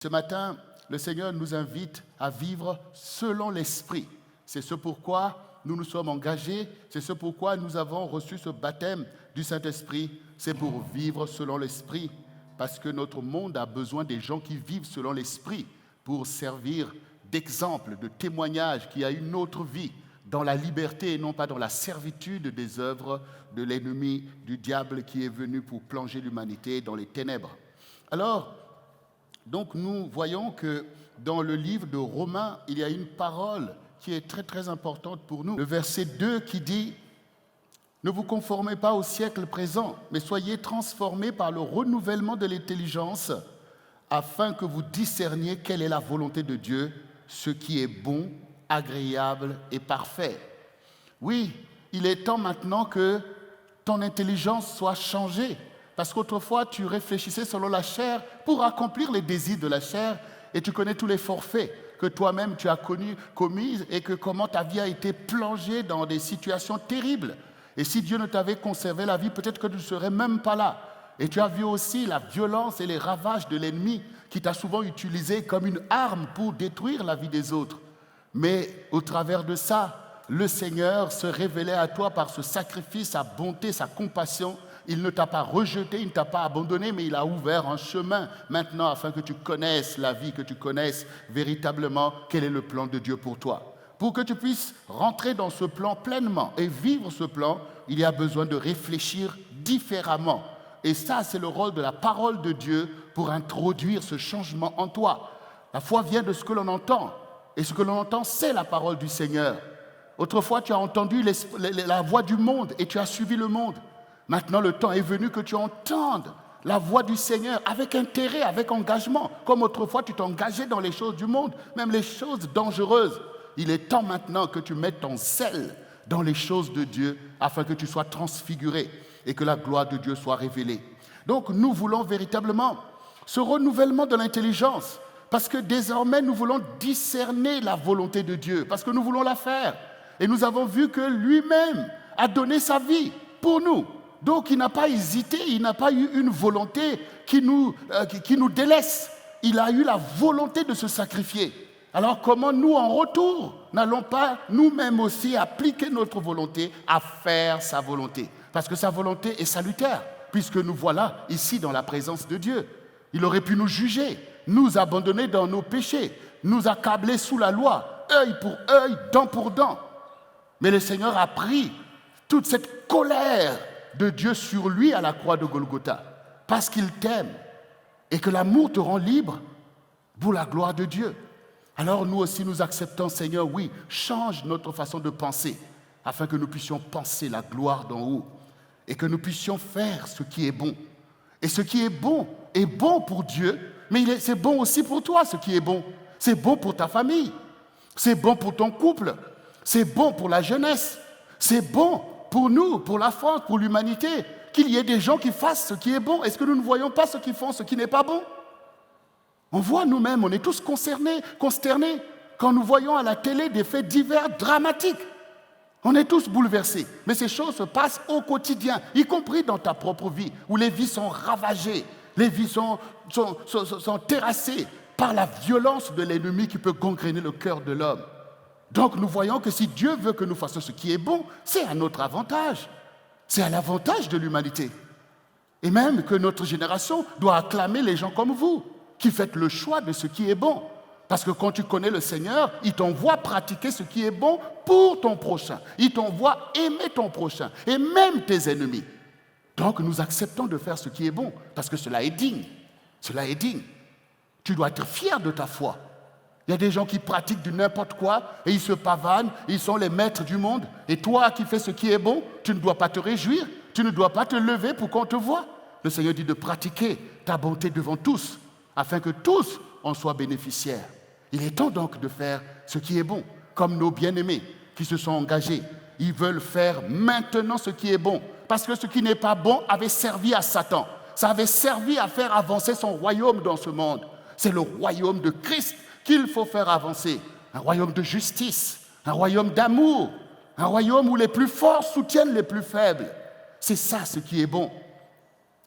Ce matin, le Seigneur nous invite à vivre selon l'Esprit. C'est ce pourquoi nous nous sommes engagés, c'est ce pourquoi nous avons reçu ce baptême du Saint-Esprit. C'est pour vivre selon l'Esprit, parce que notre monde a besoin des gens qui vivent selon l'Esprit pour servir d'exemple, de témoignage, qui a une autre vie dans la liberté et non pas dans la servitude des œuvres de l'ennemi, du diable qui est venu pour plonger l'humanité dans les ténèbres. Alors, donc nous voyons que dans le livre de Romains, il y a une parole qui est très très importante pour nous. Le verset 2 qui dit « Ne vous conformez pas au siècle présent, mais soyez transformés par le renouvellement de l'intelligence, afin que vous discerniez quelle est la volonté de Dieu, ce qui est bon, agréable et parfait. » Oui, il est temps maintenant que ton intelligence soit changée. Parce qu'autrefois, tu réfléchissais selon la chair pour accomplir les désirs de la chair et tu connais tous les forfaits que toi-même tu as commis et que comment ta vie a été plongée dans des situations terribles. Et si Dieu ne t'avait conservé la vie, peut-être que tu ne serais même pas là. Et tu as vu aussi la violence et les ravages de l'ennemi qui t'a souvent utilisé comme une arme pour détruire la vie des autres. Mais au travers de ça, le Seigneur se révélait à toi par ce sacrifice, sa bonté, sa compassion. Il ne t'a pas rejeté, il ne t'a pas abandonné, mais il a ouvert un chemin maintenant afin que tu connaisses la vie, que tu connaisses véritablement quel est le plan de Dieu pour toi. Pour que tu puisses rentrer dans ce plan pleinement et vivre ce plan, il y a besoin de réfléchir différemment. Et ça, c'est le rôle de la parole de Dieu pour introduire ce changement en toi. La foi vient de ce que l'on entend, et ce que l'on entend, c'est la parole du Seigneur. Autrefois, tu as entendu la voix du monde et tu as suivi le monde. Maintenant, le temps est venu que tu entendes la voix du Seigneur avec intérêt, avec engagement. Comme autrefois, tu t'engageais dans les choses du monde, même les choses dangereuses. Il est temps maintenant que tu mettes ton zèle dans les choses de Dieu afin que tu sois transfiguré et que la gloire de Dieu soit révélée. Donc, nous voulons véritablement ce renouvellement de l'intelligence parce que désormais, nous voulons discerner la volonté de Dieu, parce que nous voulons la faire. Et nous avons vu que lui-même a donné sa vie pour nous. Donc, il n'a pas hésité, il n'a pas eu une volonté qui nous délaisse. Il a eu la volonté de se sacrifier. Alors, comment nous, en retour, n'allons pas nous-mêmes aussi appliquer notre volonté à faire sa volonté? Parce que sa volonté est salutaire, puisque nous voilà ici dans la présence de Dieu. Il aurait pu nous juger, nous abandonner dans nos péchés, nous accabler sous la loi, œil pour œil, dent pour dent. Mais le Seigneur a pris toute cette colère de Dieu sur lui à la croix de Golgotha, parce qu'il t'aime et que l'amour te rend libre pour la gloire de Dieu. Alors nous aussi nous acceptons, Seigneur, oui, change notre façon de penser, afin que nous puissions penser la gloire d'en haut et que nous puissions faire ce qui est bon. Et ce qui est bon pour Dieu, mais c'est bon aussi pour toi, ce qui est bon. C'est bon pour ta famille, c'est bon pour ton couple, c'est bon pour la jeunesse, c'est bon pour nous, pour la France, pour l'humanité, qu'il y ait des gens qui fassent ce qui est bon. Est-ce que nous ne voyons pas ceux qui font ce qui n'est pas bon? On voit nous-mêmes, on est tous consternés quand nous voyons à la télé des faits divers dramatiques. On est tous bouleversés. Mais ces choses se passent au quotidien, y compris dans ta propre vie, où les vies sont ravagées, les vies sont terrassées par la violence de l'ennemi qui peut gangréner le cœur de l'homme. Donc nous voyons que si Dieu veut que nous fassions ce qui est bon, c'est à notre avantage. C'est à l'avantage de l'humanité. Et même que notre génération doit acclamer les gens comme vous, qui faites le choix de ce qui est bon. Parce que quand tu connais le Seigneur, il t'envoie pratiquer ce qui est bon pour ton prochain. Il t'envoie aimer ton prochain et même tes ennemis. Donc nous acceptons de faire ce qui est bon, parce que cela est digne. Cela est digne. Tu dois être fier de ta foi. Il y a des gens qui pratiquent du n'importe quoi et ils se pavanent, ils sont les maîtres du monde. Et toi qui fais ce qui est bon, tu ne dois pas te réjouir, tu ne dois pas te lever pour qu'on te voie. Le Seigneur dit de pratiquer ta bonté devant tous, afin que tous en soient bénéficiaires. Il est temps donc de faire ce qui est bon, comme nos bien-aimés qui se sont engagés. Ils veulent faire maintenant ce qui est bon, parce que ce qui n'est pas bon avait servi à Satan. Ça avait servi à faire avancer son royaume dans ce monde. C'est le royaume de Christ qu'il faut faire avancer, un royaume de justice, un royaume d'amour, un royaume où les plus forts soutiennent les plus faibles. C'est ça ce qui est bon.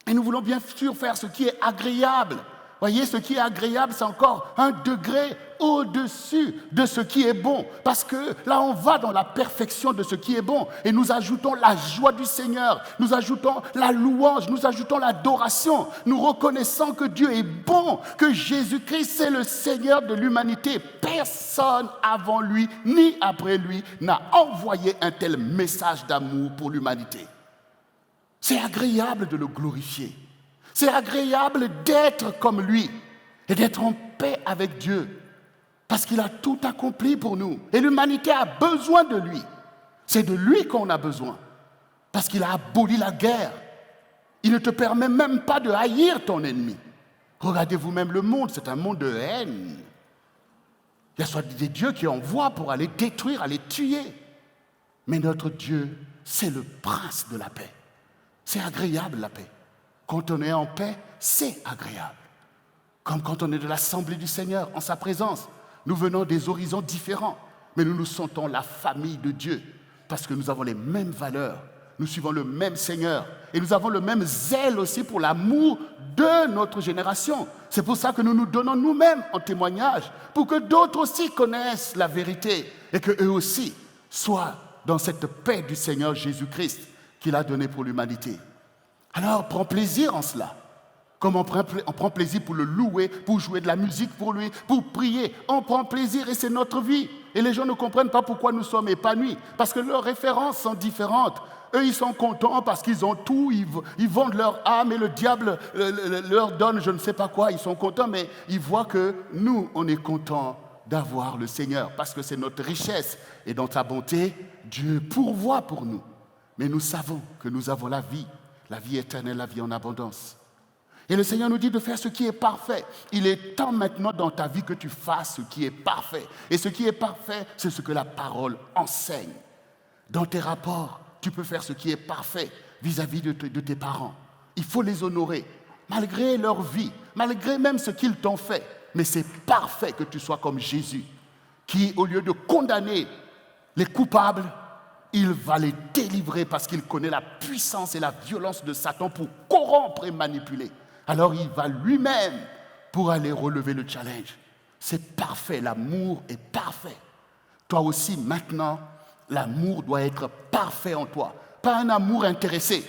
Et nous voulons bien sûr faire ce qui est agréable. Voyez, ce qui est agréable, c'est encore un degré au-dessus de ce qui est bon. Parce que là, on va dans la perfection de ce qui est bon. Et nous ajoutons la joie du Seigneur. Nous ajoutons la louange. Nous ajoutons l'adoration. Nous reconnaissons que Dieu est bon. Que Jésus-Christ est le Seigneur de l'humanité. Personne avant lui, ni après lui, n'a envoyé un tel message d'amour pour l'humanité. C'est agréable de le glorifier. C'est agréable d'être comme lui et d'être en paix avec Dieu parce qu'il a tout accompli pour nous. Et l'humanité a besoin de lui. C'est de lui qu'on a besoin parce qu'il a aboli la guerre. Il ne te permet même pas de haïr ton ennemi. Regardez vous-même le monde, c'est un monde de haine. Il y a soit des dieux qui envoient pour aller détruire, aller tuer. Mais notre Dieu, c'est le prince de la paix. C'est agréable la paix. Quand on est en paix, c'est agréable. Comme quand on est de l'Assemblée du Seigneur, en sa présence. Nous venons des horizons différents, mais nous nous sentons la famille de Dieu, parce que nous avons les mêmes valeurs, nous suivons le même Seigneur, et nous avons le même zèle aussi pour l'amour de notre génération. C'est pour ça que nous nous donnons nous-mêmes en témoignage, pour que d'autres aussi connaissent la vérité, et qu'eux aussi soient dans cette paix du Seigneur Jésus-Christ qu'il a donnée pour l'humanité. Alors, prends plaisir en cela. Comme on prend plaisir pour le louer, pour jouer de la musique pour lui, pour prier. On prend plaisir et c'est notre vie. Et les gens ne comprennent pas pourquoi nous sommes épanouis. Parce que leurs références sont différentes. Eux, ils sont contents parce qu'ils ont tout. Ils vendent leur âme et le diable leur donne je ne sais pas quoi. Ils sont contents, mais ils voient que nous, on est contents d'avoir le Seigneur. Parce que c'est notre richesse. Et dans sa bonté, Dieu pourvoit pour nous. Mais nous savons que nous avons la vie éternelle, la vie en abondance. Et le Seigneur nous dit de faire ce qui est parfait. Il est temps maintenant dans ta vie que tu fasses ce qui est parfait. Et ce qui est parfait, c'est ce que la parole enseigne. Dans tes rapports, tu peux faire ce qui est parfait vis-à-vis de tes parents. Il faut les honorer, malgré leur vie, malgré même ce qu'ils t'ont fait. Mais c'est parfait que tu sois comme Jésus, qui, au lieu de condamner les coupables, il va les délivrer parce qu'il connaît la puissance et la violence de Satan pour corrompre et manipuler. Alors il va lui-même pour aller relever le challenge. C'est parfait, l'amour est parfait. Toi aussi, maintenant, l'amour doit être parfait en toi. Pas un amour intéressé.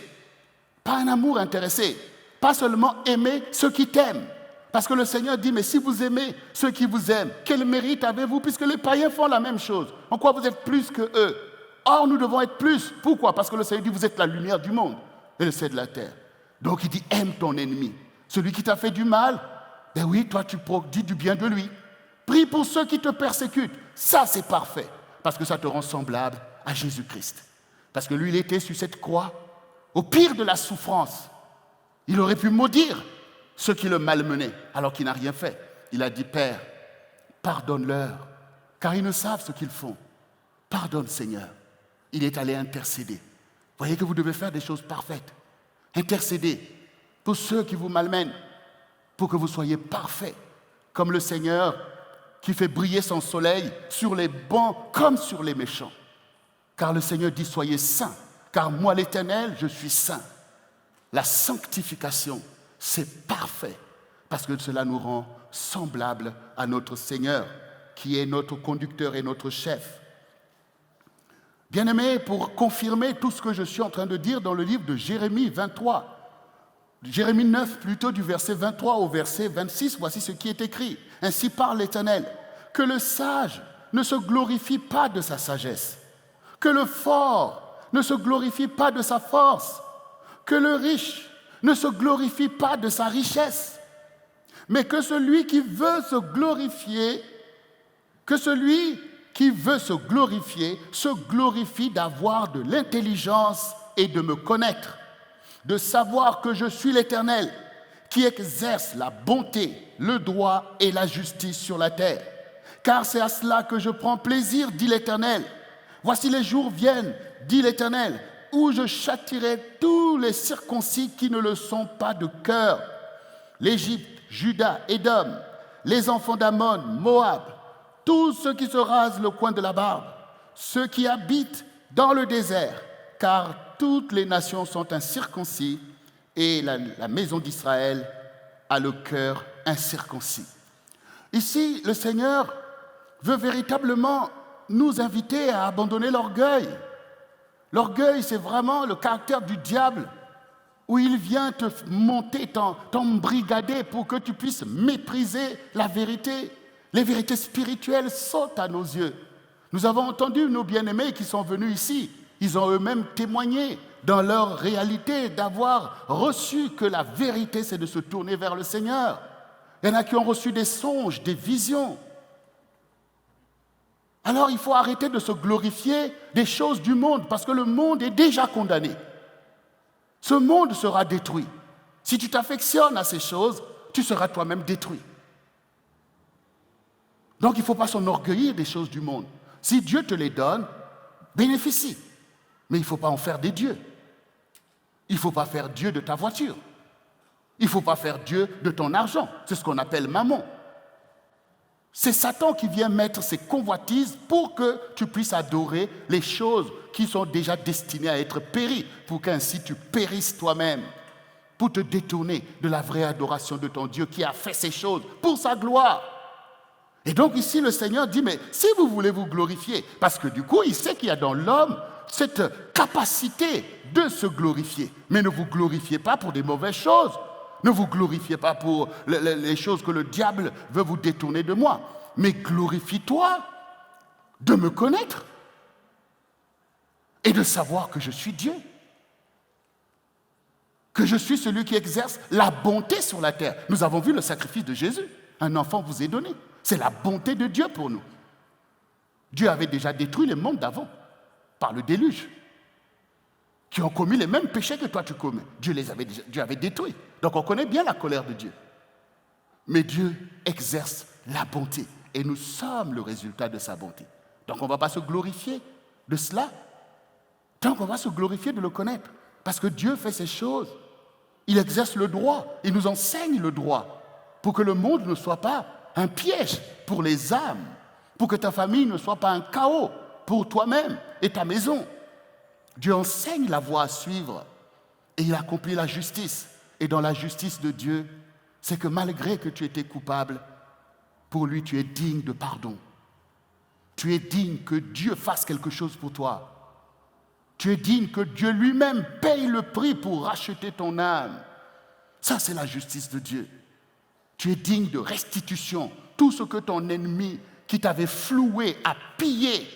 Pas un amour intéressé. Pas seulement aimer ceux qui t'aiment. Parce que le Seigneur dit, mais si vous aimez ceux qui vous aiment, quel mérite avez-vous puisque les païens font la même chose? En quoi vous êtes plus que eux? Or, nous devons être plus. Pourquoi? Parce que le Seigneur dit, vous êtes la lumière du monde et le sel de la terre. Donc, il dit, aime ton ennemi. Celui qui t'a fait du mal, ben oui, toi, tu dis du bien de lui. Prie pour ceux qui te persécutent. Ça, c'est parfait. Parce que ça te rend semblable à Jésus-Christ. Parce que lui, il était sur cette croix, au pire de la souffrance. Il aurait pu maudire ceux qui le malmenaient, alors qu'il n'a rien fait. Il a dit, Père, pardonne-leur, car ils ne savent ce qu'ils font. Pardonne, Seigneur. Il est allé intercéder. Voyez que vous devez faire des choses parfaites. Intercéder pour ceux qui vous malmènent, pour que vous soyez parfaits, comme le Seigneur qui fait briller son soleil sur les bons comme sur les méchants. Car le Seigneur dit, soyez saints, car moi, l'Éternel, je suis saint. La sanctification, c'est parfait, parce que cela nous rend semblables à notre Seigneur, qui est notre conducteur et notre chef. Bien-aimés, pour confirmer tout ce que je suis en train de dire dans le livre de Jérémie 23, Jérémie 9 plutôt du verset 23 au verset 26, voici ce qui est écrit. Ainsi parle l'Éternel, que le sage ne se glorifie pas de sa sagesse, que le fort ne se glorifie pas de sa force, que le riche ne se glorifie pas de sa richesse, mais que celui qui veut se glorifier, se glorifie d'avoir de l'intelligence et de me connaître, de savoir que je suis l'Éternel, qui exerce la bonté, le droit et la justice sur la terre. Car c'est à cela que je prends plaisir, dit l'Éternel. Voici les jours viennent, dit l'Éternel, où je châtierai tous les circoncis qui ne le sont pas de cœur. L'Égypte, Juda, Édom, les enfants d'Ammon, Moab, tous ceux qui se rasent le coin de la barbe, ceux qui habitent dans le désert, car toutes les nations sont incirconcis et la maison d'Israël a le cœur incirconcis. Ici, le Seigneur veut véritablement nous inviter à abandonner l'orgueil. L'orgueil, c'est vraiment le caractère du diable, où il vient te monter, t'embrigader pour que tu puisses mépriser la vérité. Les vérités spirituelles sautent à nos yeux. Nous avons entendu nos bien-aimés qui sont venus ici. Ils ont eux-mêmes témoigné dans leur réalité d'avoir reçu que la vérité, c'est de se tourner vers le Seigneur. Il y en a qui ont reçu des songes, des visions. Alors il faut arrêter de se glorifier des choses du monde, parce que le monde est déjà condamné. Ce monde sera détruit. Si tu t'affectionnes à ces choses, tu seras toi-même détruit. Donc il ne faut pas s'enorgueillir des choses du monde. Si Dieu te les donne, bénéficie. Mais il ne faut pas en faire des dieux. Il ne faut pas faire Dieu de ta voiture. Il ne faut pas faire Dieu de ton argent. C'est ce qu'on appelle mammon. C'est Satan qui vient mettre ses convoitises pour que tu puisses adorer les choses qui sont déjà destinées à être péries, pour qu'ainsi tu périsses toi-même, pour te détourner de la vraie adoration de ton Dieu qui a fait ces choses pour sa gloire. Et donc ici, le Seigneur dit, mais si vous voulez vous glorifier, parce que du coup, il sait qu'il y a dans l'homme cette capacité de se glorifier, mais ne vous glorifiez pas pour des mauvaises choses. Ne vous glorifiez pas pour les choses que le diable veut vous détourner de moi, mais glorifie-toi de me connaître et de savoir que je suis Dieu, que je suis celui qui exerce la bonté sur la terre. Nous avons vu le sacrifice de Jésus. Un enfant vous est donné. C'est la bonté de Dieu pour nous. Dieu avait déjà détruit les mondes d'avant par le déluge, qui ont commis les mêmes péchés que toi tu commets. Dieu avait détruit. Donc on connaît bien la colère de Dieu. Mais Dieu exerce la bonté et nous sommes le résultat de sa bonté. Donc on ne va pas se glorifier de cela, tant qu'on va se glorifier de le connaître. Parce que Dieu fait ces choses. Il exerce le droit, il nous enseigne le droit pour que le monde ne soit pas un piège pour les âmes, pour que ta famille ne soit pas un chaos pour toi-même et ta maison. Dieu enseigne la voie à suivre et il accomplit la justice. Et dans la justice de Dieu, c'est que malgré que tu étais coupable, pour lui tu es digne de pardon. Tu es digne que Dieu fasse quelque chose pour toi. Tu es digne que Dieu lui-même paye le prix pour racheter ton âme. Ça, c'est la justice de Dieu. Tu es digne de restitution. Tout ce que ton ennemi qui t'avait floué a pillé,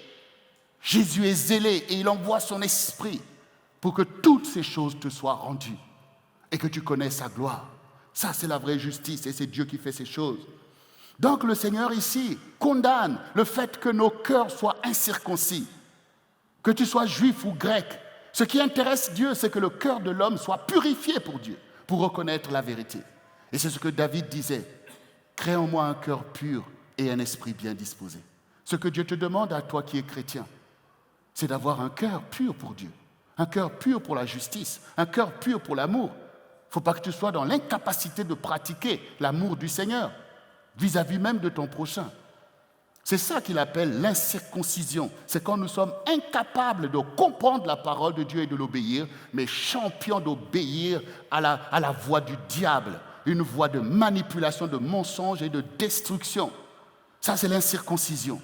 Jésus est zélé et il envoie son esprit pour que toutes ces choses te soient rendues et que tu connaisses sa gloire. Ça, c'est la vraie justice et c'est Dieu qui fait ces choses. Donc le Seigneur ici condamne le fait que nos cœurs soient incirconcis, que tu sois juif ou grec. Ce qui intéresse Dieu, c'est que le cœur de l'homme soit purifié pour Dieu, pour reconnaître la vérité. Et c'est ce que David disait, « Crée en moi un cœur pur et un esprit bien disposé. » Ce que Dieu te demande à toi qui es chrétien, c'est d'avoir un cœur pur pour Dieu, un cœur pur pour la justice, un cœur pur pour l'amour. Il ne faut pas que tu sois dans l'incapacité de pratiquer l'amour du Seigneur vis-à-vis même de ton prochain. C'est ça qu'il appelle l'incirconcision. C'est quand nous sommes incapables de comprendre la parole de Dieu et de l'obéir, mais champions d'obéir à la voix du diable, une voix de manipulation, de mensonge et de destruction. Ça, c'est l'incirconcision.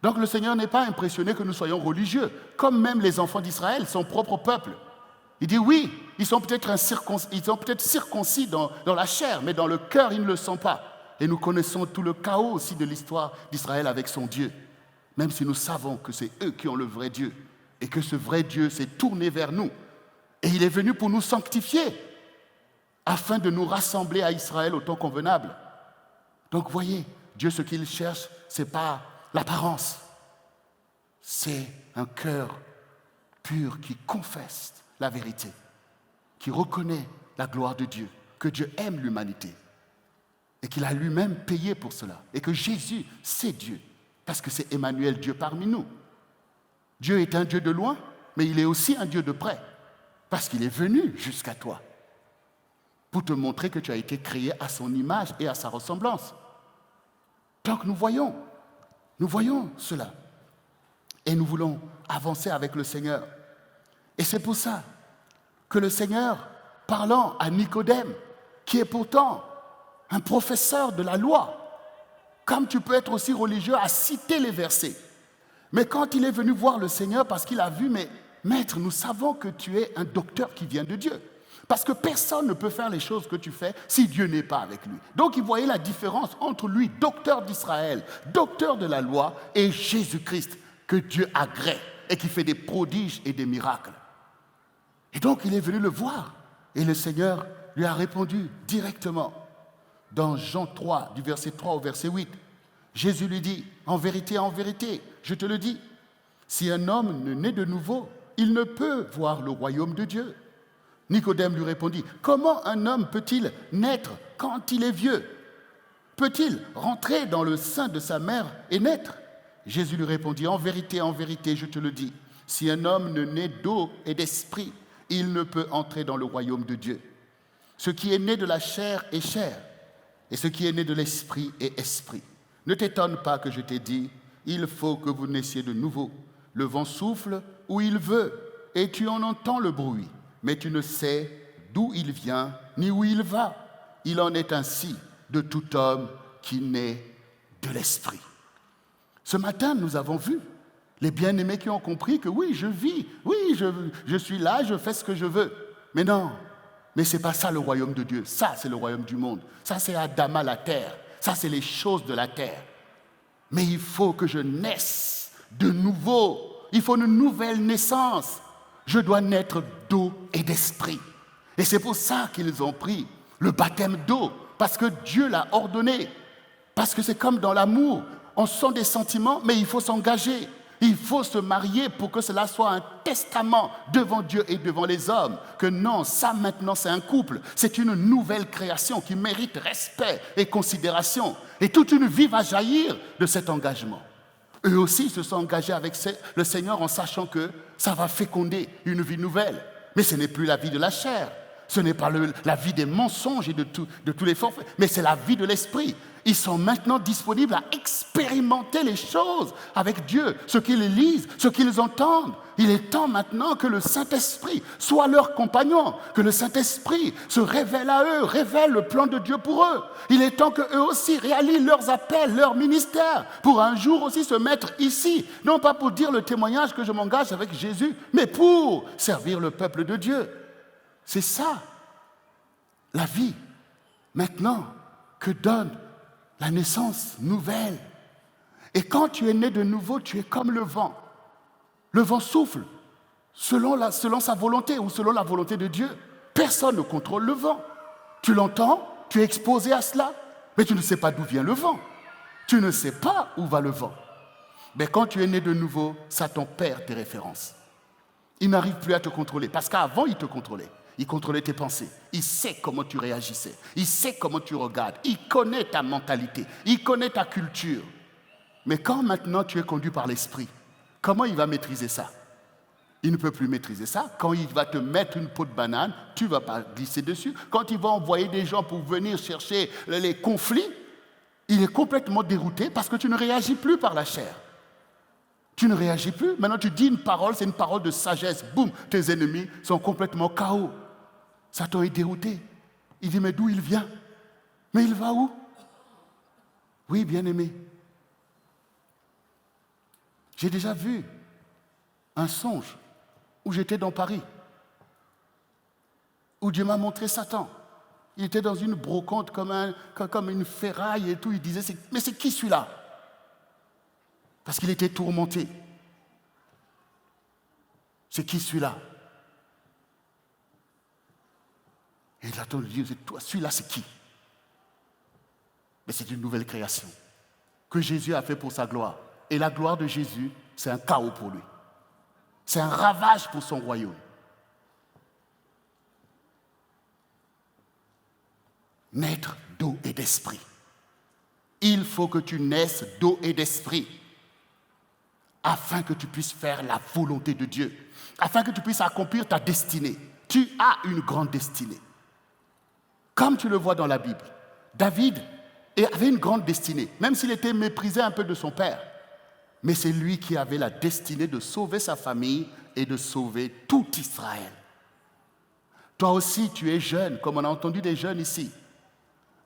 Donc le Seigneur n'est pas impressionné que nous soyons religieux, comme même les enfants d'Israël, son propre peuple. Il dit oui, ils sont peut-être circoncis dans la chair, mais dans le cœur, ils ne le sont pas. Et nous connaissons tout le chaos aussi de l'histoire d'Israël avec son Dieu, même si nous savons que c'est eux qui ont le vrai Dieu, et que ce vrai Dieu s'est tourné vers nous. Et il est venu pour nous sanctifier, afin de nous rassembler à Israël au temps convenable. Donc voyez, Dieu, ce qu'il cherche, ce n'est pas l'apparence, c'est un cœur pur qui confesse la vérité, qui reconnaît la gloire de Dieu, que Dieu aime l'humanité et qu'il a lui-même payé pour cela, et que Jésus, c'est Dieu, parce que c'est Emmanuel, Dieu parmi nous. Dieu est un Dieu de loin, mais il est aussi un Dieu de près, parce qu'il est venu jusqu'à toi pour te montrer que tu as été créé à son image et à sa ressemblance. Donc nous voyons cela. Et nous voulons avancer avec le Seigneur. Et c'est pour ça que le Seigneur, parlant à Nicodème, qui est pourtant un professeur de la loi, comme tu peux être aussi religieux à citer les versets. Mais quand il est venu voir le Seigneur, parce qu'il a vu, mais maître, nous savons que tu es un docteur qui vient de Dieu. Parce que personne ne peut faire les choses que tu fais si Dieu n'est pas avec lui. Donc il voyait la différence entre lui, docteur d'Israël, docteur de la loi, et Jésus-Christ, que Dieu agrée et qui fait des prodiges et des miracles. Et donc il est venu le voir. Et le Seigneur lui a répondu directement. Dans Jean 3, du verset 3 au verset 8, Jésus lui dit, en vérité, je te le dis, si un homme ne naît de nouveau, il ne peut voir le royaume de Dieu. Nicodème lui répondit, comment un homme peut-il naître quand il est vieux? Peut-il rentrer dans le sein de sa mère et naître? Jésus lui répondit, en vérité, je te le dis, si un homme ne naît d'eau et d'esprit, il ne peut entrer dans le royaume de Dieu. Ce qui est né de la chair est chair, et ce qui est né de l'esprit est esprit. Ne t'étonne pas que je t'ai dit, il faut que vous naissiez de nouveau. Le vent souffle où il veut, et tu en entends le bruit, mais tu ne sais d'où il vient ni où il va. Il en est ainsi de tout homme qui naît de l'esprit. Ce matin, nous avons vu les bien-aimés qui ont compris que oui, je vis, oui, je suis là, je fais ce que je veux. Mais non, mais ce n'est pas ça le royaume de Dieu. Ça, c'est le royaume du monde. Ça, c'est Adama, la terre. Ça, c'est les choses de la terre. Mais il faut que je naisse de nouveau. Il faut une nouvelle naissance. Je dois naître d'eau et d'esprit. Et c'est pour ça qu'ils ont pris le baptême d'eau, parce que Dieu l'a ordonné. Parce que c'est comme dans l'amour. On sent des sentiments, mais il faut s'engager. Il faut se marier pour que cela soit un testament devant Dieu et devant les hommes. Que non, ça maintenant c'est un couple. C'est une nouvelle création qui mérite respect et considération. Et toute une vie va jaillir de cet engagement. Eux aussi se sont engagés avec le Seigneur en sachant que ça va féconder une vie nouvelle. Mais ce n'est plus la vie de la chair. Ce n'est pas la vie des mensonges et de tous les forfaits, mais c'est la vie de l'esprit. Ils sont maintenant disponibles à expérimenter les choses avec Dieu, ce qu'ils lisent, ce qu'ils entendent. Il est temps maintenant que le Saint-Esprit soit leur compagnon, que le Saint-Esprit se révèle à eux, révèle le plan de Dieu pour eux. Il est temps qu'eux aussi réalisent leurs appels, leur ministère, pour un jour aussi se mettre ici, non pas pour dire le témoignage que je m'engage avec Jésus, mais pour servir le peuple de Dieu. C'est ça, la vie, maintenant, que donne la naissance nouvelle. Et quand tu es né de nouveau, tu es comme le vent. Le vent souffle selon sa volonté ou selon la volonté de Dieu. Personne ne contrôle le vent. Tu l'entends, tu es exposé à cela, mais tu ne sais pas d'où vient le vent. Tu ne sais pas où va le vent. Mais quand tu es né de nouveau, Satan perd tes références. Il n'arrive plus à te contrôler, parce qu'avant, il te contrôlait. Il contrôlait tes pensées. Il sait comment tu réagissais. Il sait comment tu regardes. Il connaît ta mentalité. Il connaît ta culture. Mais quand maintenant tu es conduit par l'esprit, comment il va maîtriser ça? Il ne peut plus maîtriser ça. Quand il va te mettre une peau de banane, tu ne vas pas glisser dessus. Quand il va envoyer des gens pour venir chercher les conflits, il est complètement dérouté parce que tu ne réagis plus par la chair. Tu ne réagis plus. Maintenant, tu dis une parole, c'est une parole de sagesse. Boum, tes ennemis sont complètement KO. Satan est dérouté. Il dit, mais d'où il vient? Mais il va où? Oui, bien-aimé. J'ai déjà vu un songe où j'étais dans Paris, où Dieu m'a montré Satan. Il était dans une brocante comme une ferraille et tout. Il disait, mais c'est qui celui-là? Parce qu'il était tourmenté. C'est qui celui-là? Et il attend de dire, c'est toi, celui-là c'est qui? Mais c'est une nouvelle création que Jésus a fait pour sa gloire. Et la gloire de Jésus, c'est un chaos pour lui. C'est un ravage pour son royaume. Naître d'eau et d'esprit. Il faut que tu naisses d'eau et d'esprit afin que tu puisses faire la volonté de Dieu, afin que tu puisses accomplir ta destinée. Tu as une grande destinée. Comme tu le vois dans la Bible, David avait une grande destinée, même s'il était méprisé un peu de son père. Mais c'est lui qui avait la destinée de sauver sa famille et de sauver tout Israël. Toi aussi, tu es jeune, comme on a entendu des jeunes ici.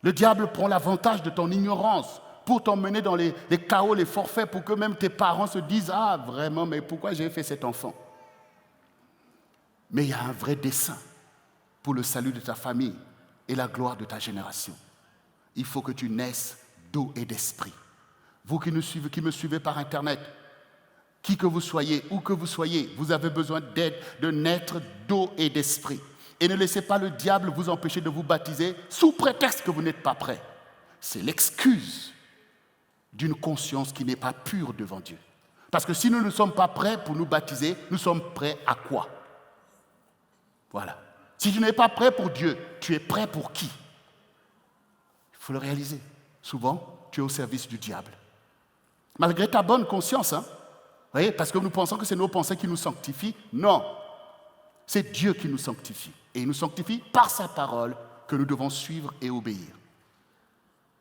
Le diable prend l'avantage de ton ignorance pour t'emmener dans les chaos, les forfaits, pour que même tes parents se disent « Ah, vraiment, mais pourquoi j'ai fait cet enfant ?» Mais il y a un vrai dessein pour le salut de ta famille et la gloire de ta génération. Il faut que tu naisses d'eau et d'esprit. Vous qui me suivez par Internet, qui que vous soyez, où que vous soyez, vous avez besoin d'aide, de naître d'eau et d'esprit. Et ne laissez pas le diable vous empêcher de vous baptiser sous prétexte que vous n'êtes pas prêt. C'est l'excuse d'une conscience qui n'est pas pure devant Dieu. Parce que si nous ne sommes pas prêts pour nous baptiser, nous sommes prêts à quoi? Voilà. Si tu n'es pas prêt pour Dieu, tu es prêt pour qui? Il faut le réaliser. Souvent, tu es au service du diable. Malgré ta bonne conscience, hein? Vous voyez, parce que nous pensons que c'est nos pensées qui nous sanctifient. Non, c'est Dieu qui nous sanctifie. Et il nous sanctifie par sa parole que nous devons suivre et obéir.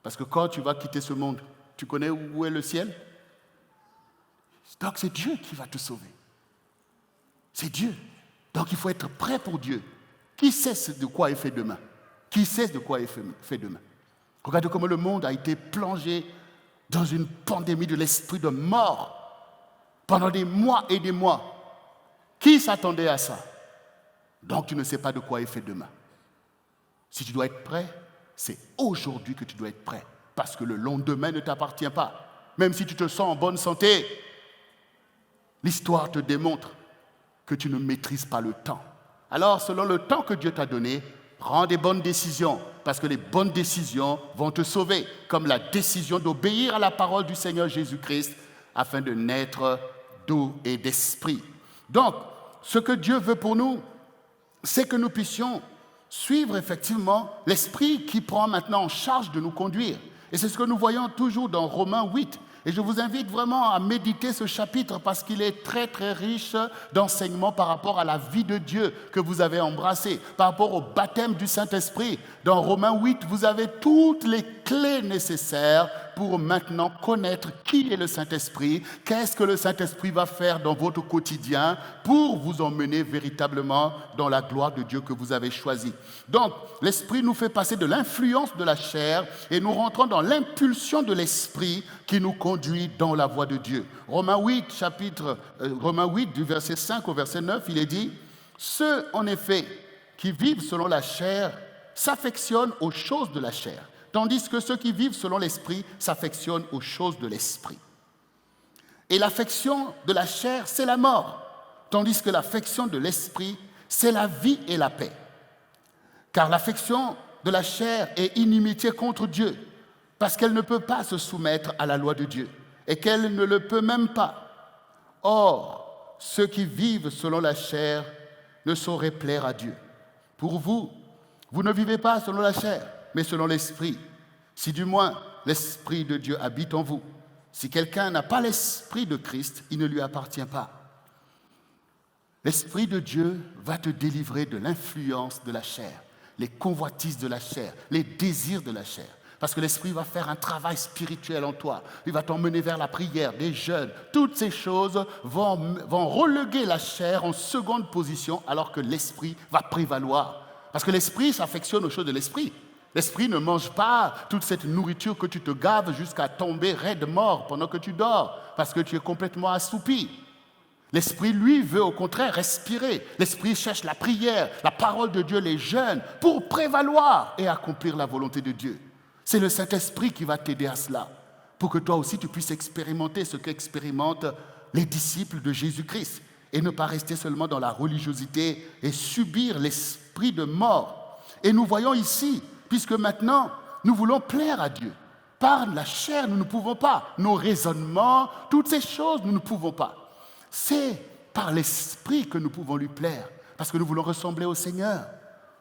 Parce que quand tu vas quitter ce monde, tu connais où est le ciel? Donc c'est Dieu qui va te sauver. C'est Dieu. Donc il faut être prêt pour Dieu. Qui sait de quoi il fait demain? Qui sait de quoi il fait demain? Regardez comment le monde a été plongé dans une pandémie de l'esprit de mort pendant des mois et des mois. Qui s'attendait à ça? Donc tu ne sais pas de quoi il fait demain. Si tu dois être prêt, c'est aujourd'hui que tu dois être prêt. Parce que le lendemain ne t'appartient pas. Même si tu te sens en bonne santé, l'histoire te démontre que tu ne maîtrises pas le temps. Alors, selon le temps que Dieu t'a donné, prends des bonnes décisions. Parce que les bonnes décisions vont te sauver. Comme la décision d'obéir à la parole du Seigneur Jésus-Christ afin de naître d'eau et d'esprit. Donc, ce que Dieu veut pour nous, c'est que nous puissions suivre effectivement l'Esprit qui prend maintenant en charge de nous conduire. Et c'est ce que nous voyons toujours dans Romains 8. Et je vous invite vraiment à méditer ce chapitre parce qu'il est très très riche d'enseignements par rapport à la vie de Dieu que vous avez embrassée, par rapport au baptême du Saint-Esprit. Dans Romains 8, vous avez toutes les clés nécessaires pour maintenant connaître qui est le Saint-Esprit, qu'est-ce que le Saint-Esprit va faire dans votre quotidien pour vous emmener véritablement dans la gloire de Dieu que vous avez choisie. Donc, l'Esprit nous fait passer de l'influence de la chair et nous rentrons dans l'impulsion de l'Esprit qui nous conduit dans la voie de Dieu. Romains 8, du verset 5 au verset 9, il est dit « Ceux, en effet, qui vivent selon la chair s'affectionnent aux choses de la chair, tandis que ceux qui vivent selon l'Esprit s'affectionnent aux choses de l'Esprit. Et l'affection de la chair, c'est la mort, tandis que l'affection de l'Esprit, c'est la vie et la paix. Car l'affection de la chair est inimitié contre Dieu, parce qu'elle ne peut pas se soumettre à la loi de Dieu, et qu'elle ne le peut même pas. Or, ceux qui vivent selon la chair ne sauraient plaire à Dieu. Pour vous, vous ne vivez pas selon la chair, mais selon l'Esprit. Si du moins l'Esprit de Dieu habite en vous. Si quelqu'un n'a pas l'Esprit de Christ, il ne lui appartient pas. L'Esprit de Dieu va te délivrer de l'influence de la chair, les convoitises de la chair, les désirs de la chair. Parce que l'Esprit va faire un travail spirituel en toi. Il va t'emmener vers la prière, des jeûnes. Toutes ces choses vont reléguer la chair en seconde position alors que l'Esprit va prévaloir. Parce que l'Esprit s'affectionne aux choses de l'Esprit. L'Esprit ne mange pas toute cette nourriture que tu te gaves jusqu'à tomber raide mort pendant que tu dors, parce que tu es complètement assoupi. L'Esprit, lui, veut au contraire respirer. L'Esprit cherche la prière, la parole de Dieu, les jeûnes, pour prévaloir et accomplir la volonté de Dieu. C'est le Saint-Esprit qui va t'aider à cela, pour que toi aussi tu puisses expérimenter ce qu'expérimentent les disciples de Jésus-Christ, et ne pas rester seulement dans la religiosité et subir l'esprit de mort. Et nous voyons ici, puisque maintenant, nous voulons plaire à Dieu. Par la chair, nous ne pouvons pas. Nos raisonnements, toutes ces choses, nous ne pouvons pas. C'est par l'Esprit que nous pouvons lui plaire, parce que nous voulons ressembler au Seigneur.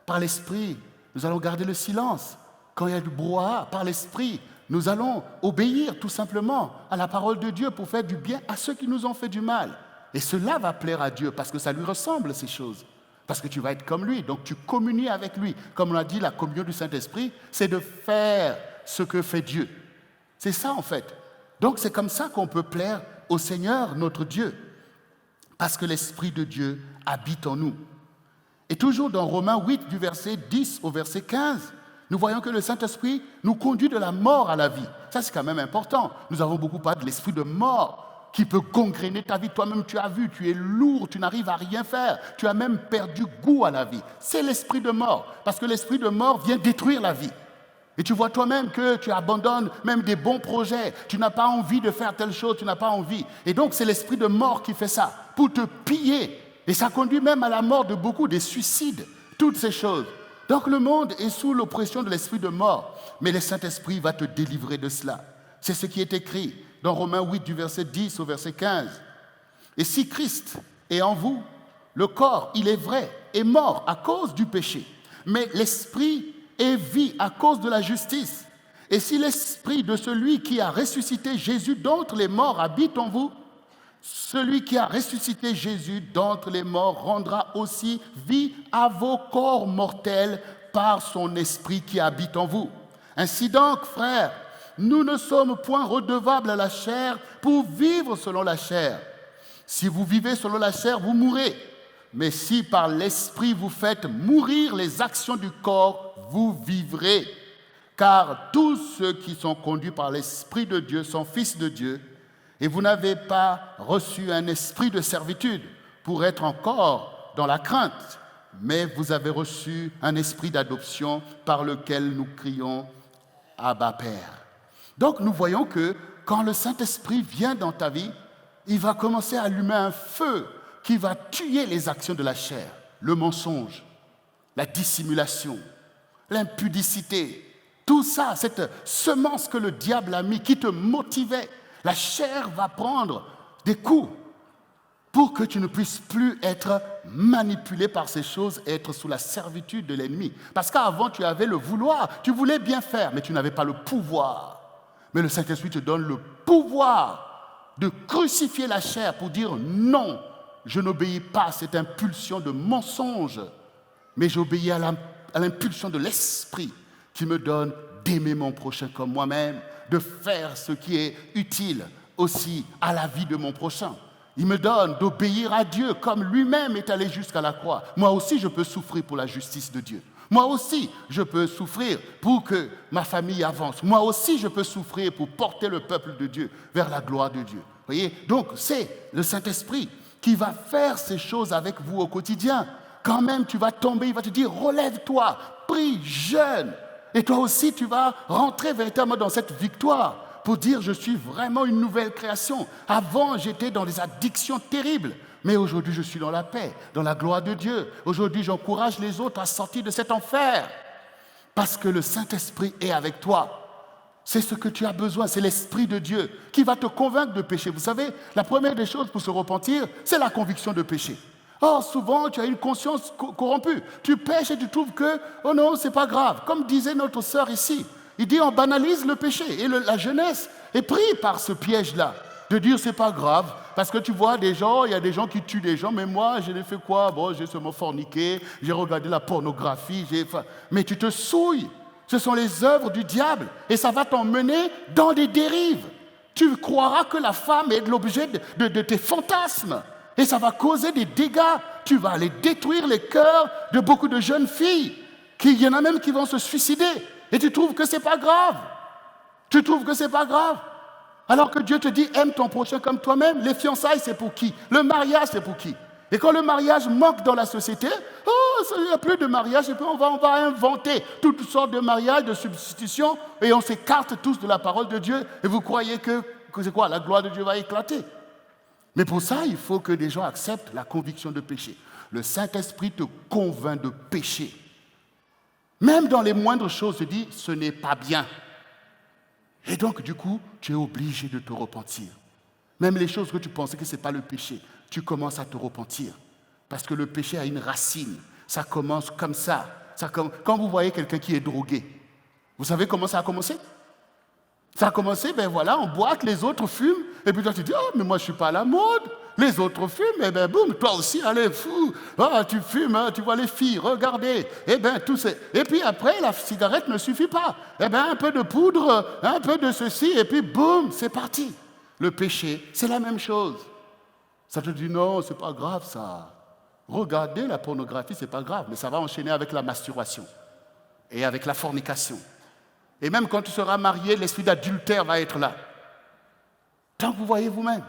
Par l'Esprit, nous allons garder le silence. Quand il y a du brouhaha, par l'Esprit, nous allons obéir tout simplement à la parole de Dieu pour faire du bien à ceux qui nous ont fait du mal. Et cela va plaire à Dieu, parce que ça lui ressemble, ces choses. Parce que tu vas être comme lui, donc tu communies avec lui. Comme on l'a dit, la communion du Saint-Esprit, c'est de faire ce que fait Dieu. C'est ça en fait. Donc c'est comme ça qu'on peut plaire au Seigneur, notre Dieu. Parce que l'Esprit de Dieu habite en nous. Et toujours dans Romains 8, du verset 10 au verset 15, Nous voyons que le Saint-Esprit nous conduit de la mort à la vie. Ça, c'est quand même important. Nous avons beaucoup parlé de l'esprit de mort qui peut gangréner ta vie. Toi-même, tu as vu, tu es lourd, tu n'arrives à rien faire. Tu as même perdu goût à la vie. C'est l'esprit de mort, parce que l'esprit de mort vient détruire la vie. Et tu vois toi-même que tu abandonnes même des bons projets. Tu n'as pas envie de faire telle chose, tu n'as pas envie. Et donc, c'est l'esprit de mort qui fait ça, pour te piller. Et ça conduit même à la mort de beaucoup, des suicides, toutes ces choses. Donc, le monde est sous l'oppression de l'esprit de mort. Mais le Saint-Esprit va te délivrer de cela. C'est ce qui est écrit dans Romains 8, du verset 10 au verset 15. Et si Christ est en vous, le corps, il est vrai, est mort à cause du péché. Mais l'esprit et vie à cause de la justice. Et si l'esprit de celui qui a ressuscité Jésus d'entre les morts habite en vous, celui qui a ressuscité Jésus d'entre les morts rendra aussi vie à vos corps mortels par son esprit qui habite en vous. Ainsi donc, frères, nous ne sommes point redevables à la chair pour vivre selon la chair. Si vous vivez selon la chair, vous mourrez. Mais si par l'esprit vous faites mourir les actions du corps, vous vivrez. Car tous ceux qui sont conduits par l'Esprit de Dieu sont fils de Dieu. Et vous n'avez pas reçu un esprit de servitude pour être encore dans la crainte, mais vous avez reçu un esprit d'adoption par lequel nous crions « Abba, Père ». Donc nous voyons que quand le Saint-Esprit vient dans ta vie, il va commencer à allumer un feu qui va tuer les actions de la chair, le mensonge, la dissimulation, l'impudicité, tout ça, cette semence que le diable a mis, qui te motivait. La chair va prendre des coups pour que tu ne puisses plus être manipulé par ces choses et être sous la servitude de l'ennemi. Parce qu'avant, tu avais le vouloir, tu voulais bien faire, mais tu n'avais pas le pouvoir. Mais le Saint-Esprit te donne le pouvoir de crucifier la chair pour dire non, je n'obéis pas à cette impulsion de mensonge, mais j'obéis à l'impulsion de l'Esprit qui me donne d'aimer mon prochain comme moi-même, de faire ce qui est utile aussi à la vie de mon prochain. Il me donne d'obéir à Dieu comme lui-même est allé jusqu'à la croix. Moi aussi, je peux souffrir pour la justice de Dieu. Moi aussi, je peux souffrir pour que ma famille avance. Moi aussi, je peux souffrir pour porter le peuple de Dieu vers la gloire de Dieu. Voyez? Donc, c'est le Saint-Esprit qui va faire ces choses avec vous au quotidien. Quand même, tu vas tomber, il va te dire, relève-toi, prie, jeûne. Et toi aussi, tu vas rentrer véritablement dans cette victoire pour dire, je suis vraiment une nouvelle création. Avant, j'étais dans des addictions terribles. Mais aujourd'hui, je suis dans la paix, dans la gloire de Dieu. Aujourd'hui, j'encourage les autres à sortir de cet enfer. Parce que le Saint-Esprit est avec toi. C'est ce que tu as besoin, c'est l'Esprit de Dieu qui va te convaincre de pécher. Vous savez, la première des choses pour se repentir, c'est la conviction de péché. Or, souvent, tu as une conscience corrompue. Tu pêches et tu trouves que, oh non, c'est pas grave. Comme disait notre sœur ici, il dit on banalise le péché. Et la jeunesse est prise par ce piège-là, de dire c'est pas grave. Parce que tu vois des gens, il y a des gens qui tuent des gens, mais moi, je n'ai fait quoi? Bon, j'ai seulement forniqué, j'ai regardé la pornographie, mais tu te souilles. Ce sont les œuvres du diable et ça va t'emmener dans des dérives. Tu croiras que la femme est l'objet de tes fantasmes. Et ça va causer des dégâts. Tu vas aller détruire les cœurs de beaucoup de jeunes filles. Il y en a même qui vont se suicider. Et tu trouves que ce n'est pas grave. Tu trouves que ce n'est pas grave. Alors que Dieu te dit, aime ton prochain comme toi-même. Les fiançailles, c'est pour qui? Le mariage, c'est pour qui? Et quand le mariage manque dans la société, il n'y a plus de mariage, et puis on va inventer toutes sortes de mariages, de substitutions, et on s'écarte tous de la parole de Dieu. Et vous croyez que c'est quoi? La gloire de Dieu va éclater. Mais pour ça, il faut que les gens acceptent la conviction de péché. Le Saint-Esprit te convainc de péché. Même dans les moindres choses, il dit, ce n'est pas bien. Et donc, du coup, tu es obligé de te repentir. Même les choses que tu pensais que ce n'est pas le péché, tu commences à te repentir. Parce que le péché a une racine. Ça commence comme ça. Quand vous voyez quelqu'un qui est drogué, vous savez comment ça a commencé? Ça a commencé, ben voilà, on boite, les autres fument, et puis toi tu dis, oh, mais moi je ne suis pas à la mode. Les autres fument, et ben boum, toi aussi, allez, fou, tu fumes, hein, tu vois les filles, regardez, et ben tout ça. Et puis après, la cigarette ne suffit pas. Et ben un peu de poudre, un peu de ceci, et puis boum, c'est parti. Le péché, c'est la même chose. Ça te dit, non, c'est pas grave ça. Regardez la pornographie, c'est pas grave, mais ça va enchaîner avec la masturbation. et avec la fornication. Et même quand tu seras marié, l'esprit d'adultère va être là. Tant que vous voyez vous-même.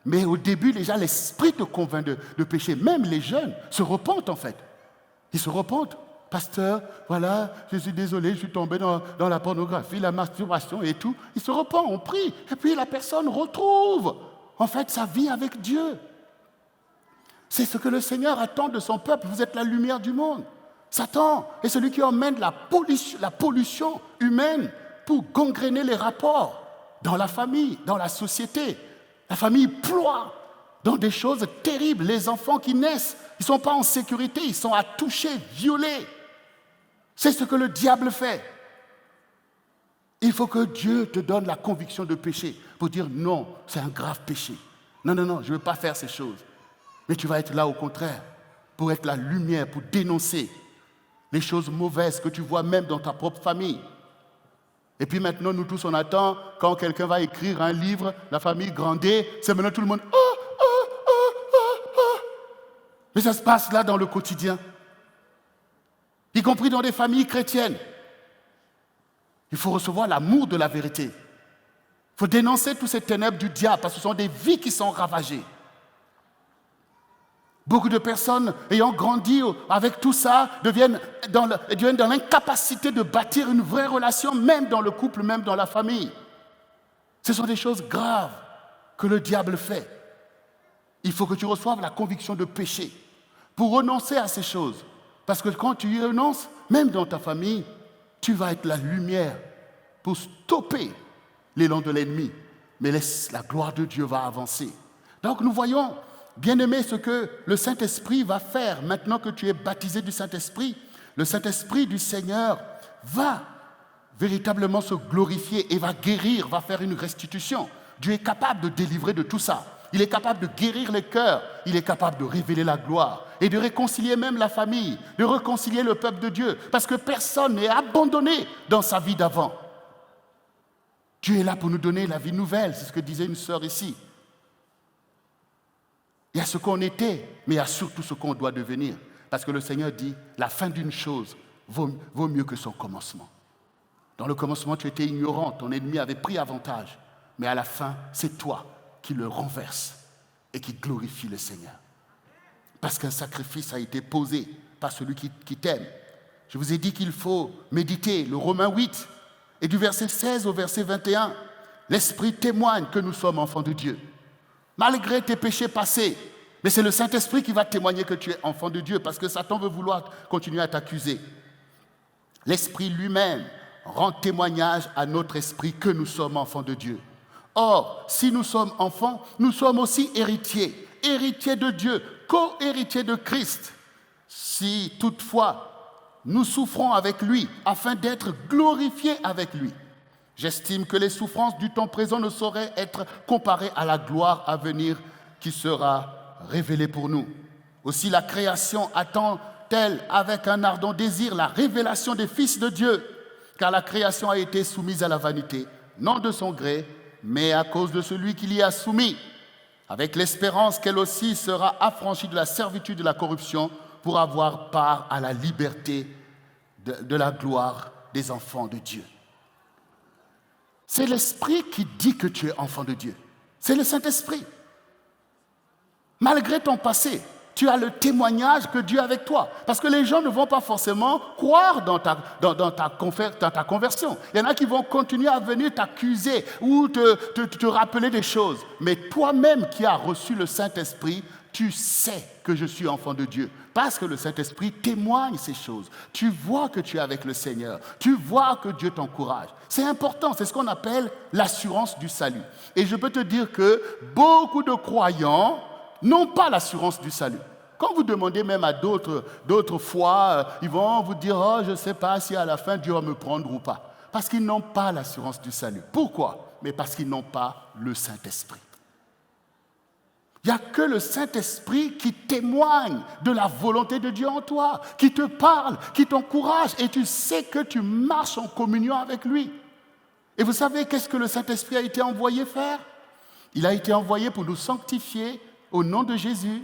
Mais au début, déjà, l'esprit te convainc de péché. Même les jeunes se repentent en fait. Ils se repentent. Pasteur, voilà, je suis désolé, je suis tombé dans la pornographie, la masturbation et tout. Ils se repentent, on prie. Et puis la personne retrouve en fait sa vie avec Dieu. C'est ce que le Seigneur attend de son peuple. Vous êtes la lumière du monde. Satan est celui qui emmène la pollution humaine pour gangréner les rapports dans la famille, dans la société. La famille ploie dans des choses terribles. Les enfants qui naissent, ils ne sont pas en sécurité, ils sont à toucher, violés. C'est ce que le diable fait. Il faut que Dieu te donne la conviction de péché pour dire non, c'est un grave péché. Non, je ne veux pas faire ces choses. Mais tu vas être là au contraire pour être la lumière, pour dénoncer les choses mauvaises que tu vois même dans ta propre famille. Et puis maintenant, nous tous, on attend quand quelqu'un va écrire un livre, la famille grandit, c'est maintenant tout le monde. Mais ça se passe là dans le quotidien, y compris dans des familles chrétiennes. Il faut recevoir l'amour de la vérité. Il faut dénoncer toutes ces ténèbres du diable parce que ce sont des vies qui sont ravagées. Beaucoup de personnes ayant grandi avec tout ça deviennent dans l'incapacité de bâtir une vraie relation, même dans le couple, même dans la famille. Ce sont des choses graves que le diable fait. Il faut que tu reçoives la conviction de péché pour renoncer à ces choses. Parce que quand tu y renonces, même dans ta famille, tu vas être la lumière pour stopper l'élan de l'ennemi. Mais la gloire de Dieu va avancer. Donc nous voyons, bien-aimé, ce que le Saint-Esprit va faire. Maintenant que tu es baptisé du Saint-Esprit, le Saint-Esprit du Seigneur va véritablement se glorifier et va guérir, va faire une restitution. Dieu est capable de délivrer de tout ça. Il est capable de guérir les cœurs. Il est capable de révéler la gloire et de réconcilier même la famille, de réconcilier le peuple de Dieu. Parce que personne n'est abandonné dans sa vie d'avant. Dieu est là pour nous donner la vie nouvelle. C'est ce que disait une sœur ici. Il y a ce qu'on était, mais il y a surtout ce qu'on doit devenir. Parce que le Seigneur dit, la fin d'une chose vaut mieux que son commencement. Dans le commencement, tu étais ignorant, ton ennemi avait pris avantage. Mais à la fin, c'est toi qui le renverse et qui glorifie le Seigneur. Parce qu'un sacrifice a été posé par celui qui t'aime. Je vous ai dit qu'il faut méditer le Romains 8 et du verset 16 au verset 21. L'Esprit témoigne que nous sommes enfants de Dieu. Malgré tes péchés passés, mais c'est le Saint-Esprit qui va témoigner que tu es enfant de Dieu parce que Satan veut vouloir continuer à t'accuser. L'Esprit lui-même rend témoignage à notre esprit que nous sommes enfants de Dieu. Or, si nous sommes enfants, nous sommes aussi héritiers, héritiers de Dieu, co-héritiers de Christ. Si toutefois nous souffrons avec lui afin d'être glorifiés avec lui, j'estime que les souffrances du temps présent ne sauraient être comparées à la gloire à venir qui sera révélée pour nous. Aussi la création attend-elle avec un ardent désir la révélation des fils de Dieu, car la création a été soumise à la vanité, non de son gré, mais à cause de celui qui l'y a soumis, avec l'espérance qu'elle aussi sera affranchie de la servitude de la corruption pour avoir part à la liberté de la gloire des enfants de Dieu. C'est l'Esprit qui dit que tu es enfant de Dieu. C'est le Saint-Esprit. Malgré ton passé, tu as le témoignage que Dieu est avec toi. Parce que les gens ne vont pas forcément croire dans ta conversion. Il y en a qui vont continuer à venir t'accuser ou te rappeler des choses. Mais toi-même qui as reçu le Saint-Esprit, tu sais que je suis enfant de Dieu. Parce que le Saint-Esprit témoigne ces choses. Tu vois que tu es avec le Seigneur. Tu vois que Dieu t'encourage. C'est important, c'est ce qu'on appelle l'assurance du salut. Et je peux te dire que beaucoup de croyants n'ont pas l'assurance du salut. Quand vous demandez même à d'autres fois, ils vont vous dire « Oh, je ne sais pas si à la fin Dieu va me prendre ou pas. » Parce qu'ils n'ont pas l'assurance du salut. Pourquoi? Mais parce qu'ils n'ont pas le Saint-Esprit. Il n'y a que le Saint-Esprit qui témoigne de la volonté de Dieu en toi, qui te parle, qui t'encourage, et tu sais que tu marches en communion avec lui. Et vous savez qu'est-ce que le Saint-Esprit a été envoyé faire? Il a été envoyé pour nous sanctifier au nom de Jésus,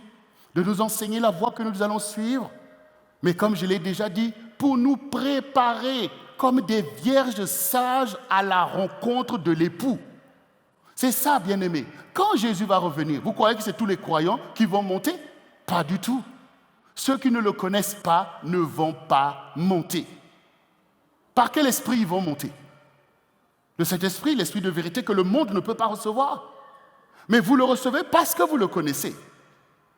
de nous enseigner la voie que nous allons suivre, mais comme je l'ai déjà dit, pour nous préparer comme des vierges sages à la rencontre de l'époux. C'est ça, bien-aimés. Quand Jésus va revenir, vous croyez que c'est tous les croyants qui vont monter? Pas du tout. Ceux qui ne le connaissent pas ne vont pas monter. Par quel esprit ils vont monter? Le Saint-Esprit, l'esprit de vérité que le monde ne peut pas recevoir. Mais vous le recevez parce que vous le connaissez.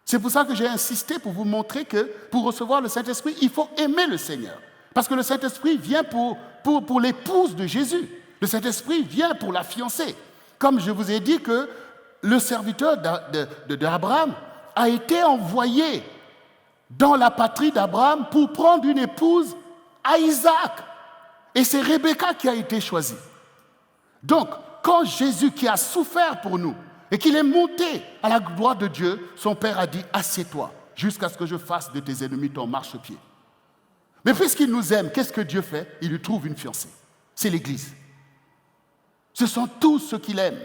C'est pour ça que j'ai insisté pour vous montrer que pour recevoir le Saint-Esprit, il faut aimer le Seigneur. Parce que le Saint-Esprit vient pour l'épouse de Jésus. Le Saint-Esprit vient pour la fiancée. Comme je vous ai dit que le serviteur d'Abraham a été envoyé dans la patrie d'Abraham pour prendre une épouse à Isaac. Et c'est Rebecca qui a été choisie. Donc, quand Jésus, qui a souffert pour nous, et qu'il est monté à la gloire de Dieu, son Père a dit, assieds-toi, jusqu'à ce que je fasse de tes ennemis ton marchepied. Mais puisqu'il nous aime, qu'est-ce que Dieu fait? Il lui trouve une fiancée. C'est l'Église. Ce sont tous ceux qu'il aime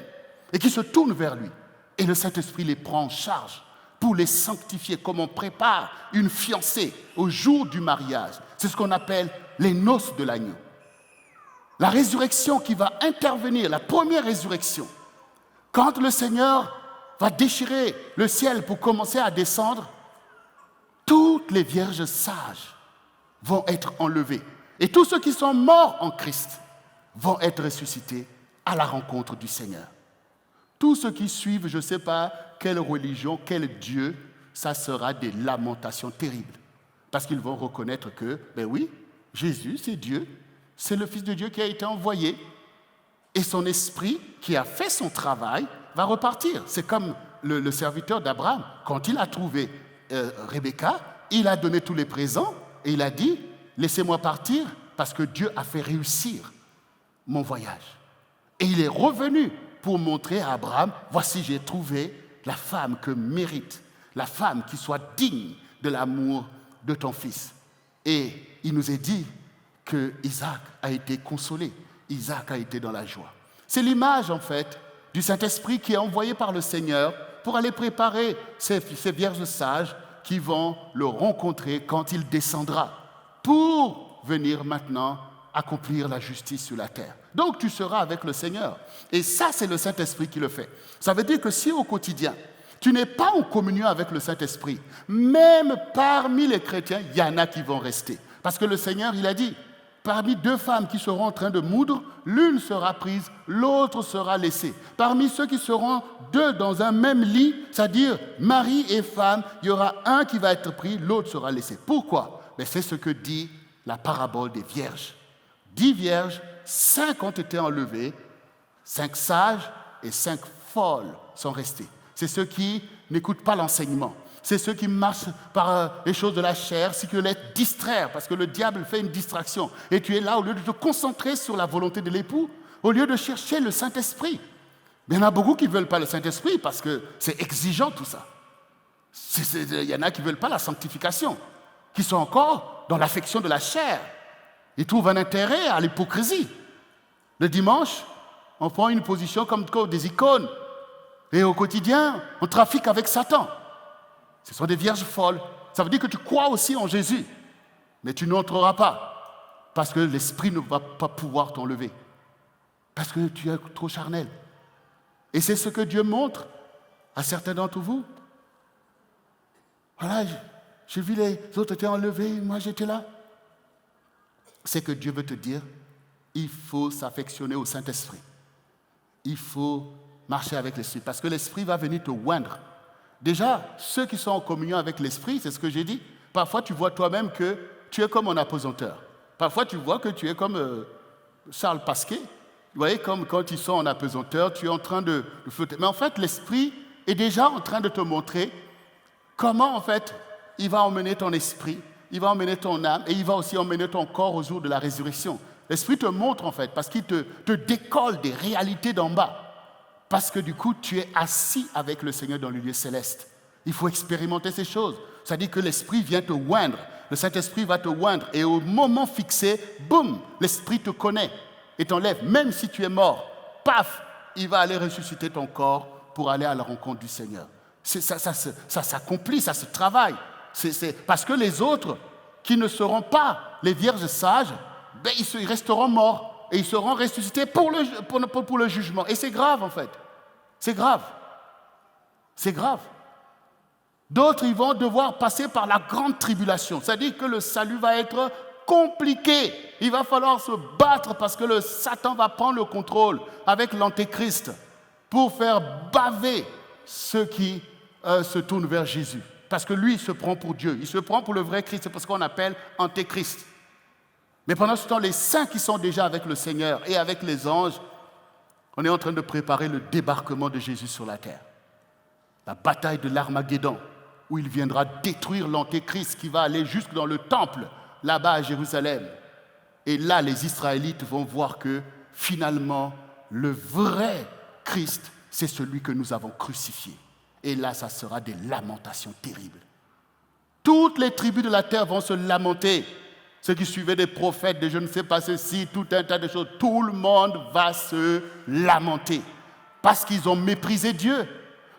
et qui se tournent vers lui. Et le Saint-Esprit les prend en charge pour les sanctifier, comme on prépare une fiancée au jour du mariage. C'est ce qu'on appelle les noces de l'agneau. La résurrection qui va intervenir, la première résurrection, quand le Seigneur va déchirer le ciel pour commencer à descendre, toutes les vierges sages vont être enlevées. Et tous ceux qui sont morts en Christ vont être ressuscités à la rencontre du Seigneur. Tous ceux qui suivent, je ne sais pas quelle religion, quel Dieu, ça sera des lamentations terribles. Parce qu'ils vont reconnaître que, ben oui, Jésus, c'est Dieu, c'est le Fils de Dieu qui a été envoyé. Et son esprit, qui a fait son travail, va repartir. C'est comme le serviteur d'Abraham. Quand il a trouvé Rebecca, il a donné tous les présents et il a dit, laissez-moi partir parce que Dieu a fait réussir mon voyage. Et il est revenu pour montrer à Abraham, voici j'ai trouvé la femme que mérite, la femme qui soit digne de l'amour de ton fils. Et il nous est dit que Isaac a été consolé. Isaac a été dans la joie. C'est l'image, en fait, du Saint-Esprit qui est envoyé par le Seigneur pour aller préparer ces vierges sages qui vont le rencontrer quand il descendra pour venir maintenant accomplir la justice sur la terre. Donc, tu seras avec le Seigneur. Et ça, c'est le Saint-Esprit qui le fait. Ça veut dire que si au quotidien, tu n'es pas en communion avec le Saint-Esprit, même parmi les chrétiens, il y en a qui vont rester. Parce que le Seigneur, il a dit, parmi deux femmes qui seront en train de moudre, l'une sera prise, l'autre sera laissée. Parmi ceux qui seront deux dans un même lit, c'est-à-dire mari et femme, il y aura un qui va être pris, l'autre sera laissé. Pourquoi? Mais c'est ce que dit la parabole des vierges. 10 vierges, 5 ont été enlevées, 5 sages et 5 folles sont restées. C'est ceux qui n'écoutent pas l'enseignement. C'est ceux qui marchent par les choses de la chair, si tu veux les distraire, parce que le diable fait une distraction. Et tu es là, au lieu de te concentrer sur la volonté de l'époux, au lieu de chercher le Saint-Esprit. Mais il y en a beaucoup qui ne veulent pas le Saint-Esprit, parce que c'est exigeant tout ça. Il y en a qui ne veulent pas la sanctification, qui sont encore dans l'affection de la chair. Ils trouvent un intérêt à l'hypocrisie. Le dimanche, on prend une position comme des icônes. Et au quotidien, on trafique avec Satan. Ce sont des vierges folles. Ça veut dire que tu crois aussi en Jésus, mais tu n'entreras pas, parce que l'esprit ne va pas pouvoir t'enlever, parce que tu es trop charnel. Et c'est ce que Dieu montre à certains d'entre vous. Voilà, j'ai vu les autres étaient enlevés, moi j'étais là. C'est que Dieu veut te dire, il faut s'affectionner au Saint-Esprit. Il faut marcher avec l'Esprit, parce que l'Esprit va venir te oindre. Déjà, ceux qui sont en communion avec l'Esprit, c'est ce que j'ai dit, parfois tu vois toi-même que tu es comme un apesanteur. Parfois tu vois que tu es comme Charles Pasquet. Vous voyez, comme quand ils sont en apesanteur, tu es en train de flotter. Mais en fait, l'Esprit est déjà en train de te montrer comment, en fait, il va emmener ton esprit, il va emmener ton âme et il va aussi emmener ton corps au jour de la résurrection. L'Esprit te montre, en fait, parce qu'il te décolle des réalités d'en bas. Parce que du coup, tu es assis avec le Seigneur dans le lieu céleste. Il faut expérimenter ces choses. Ça dit que l'Esprit vient te oindre. Le Saint-Esprit va te oindre. Et au moment fixé, boum, l'Esprit te connaît et t'enlève. Même si tu es mort, paf, il va aller ressusciter ton corps pour aller à la rencontre du Seigneur. Ça s'accomplit, ça se travaille. C'est parce que les autres qui ne seront pas les vierges sages, ils resteront morts et ils seront ressuscités pour le jugement. Et c'est grave en fait. C'est grave. C'est grave. D'autres, ils vont devoir passer par la grande tribulation. C'est-à-dire que le salut va être compliqué. Il va falloir se battre parce que le Satan va prendre le contrôle avec l'antéchrist pour faire baver ceux qui se tournent vers Jésus. Parce que lui, il se prend pour Dieu. Il se prend pour le vrai Christ. C'est ce qu'on appelle antéchrist. Mais pendant ce temps, les saints qui sont déjà avec le Seigneur et avec les anges, on est en train de préparer le débarquement de Jésus sur la terre. La bataille de l'Armageddon, où il viendra détruire l'antéchrist qui va aller jusque dans le temple, là-bas à Jérusalem. Et là, les Israélites vont voir que finalement, le vrai Christ, c'est celui que nous avons crucifié. Et là, ça sera des lamentations terribles. Toutes les tribus de la terre vont se lamenter. Ceux qui suivaient des prophètes, des je ne sais pas ceci, tout un tas de choses, tout le monde va se lamenter parce qu'ils ont méprisé Dieu.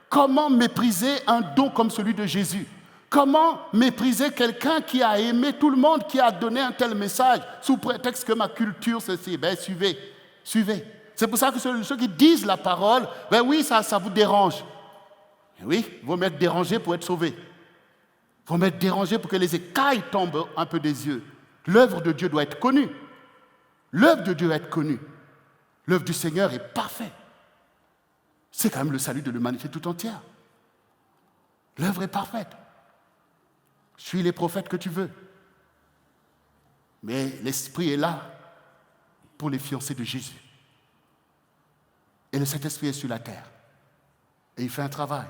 Comment mépriser un don comme celui de Jésus? Comment mépriser quelqu'un qui a aimé tout le monde, qui a donné un tel message sous prétexte que ma culture, ceci? Suivez. C'est pour ça que ceux qui disent la parole, oui, ça vous dérange. Oui, il faut m'être dérangé pour être sauvé. Il faut m'être dérangé pour que les écailles tombent un peu des yeux. L'œuvre de Dieu doit être connue. L'œuvre de Dieu doit être connue. L'œuvre du Seigneur est parfaite. C'est quand même le salut de l'humanité tout entière. L'œuvre est parfaite. Suis les prophètes que tu veux. Mais l'Esprit est là pour les fiancés de Jésus. Et le Saint-Esprit est sur la terre. Et il fait un travail.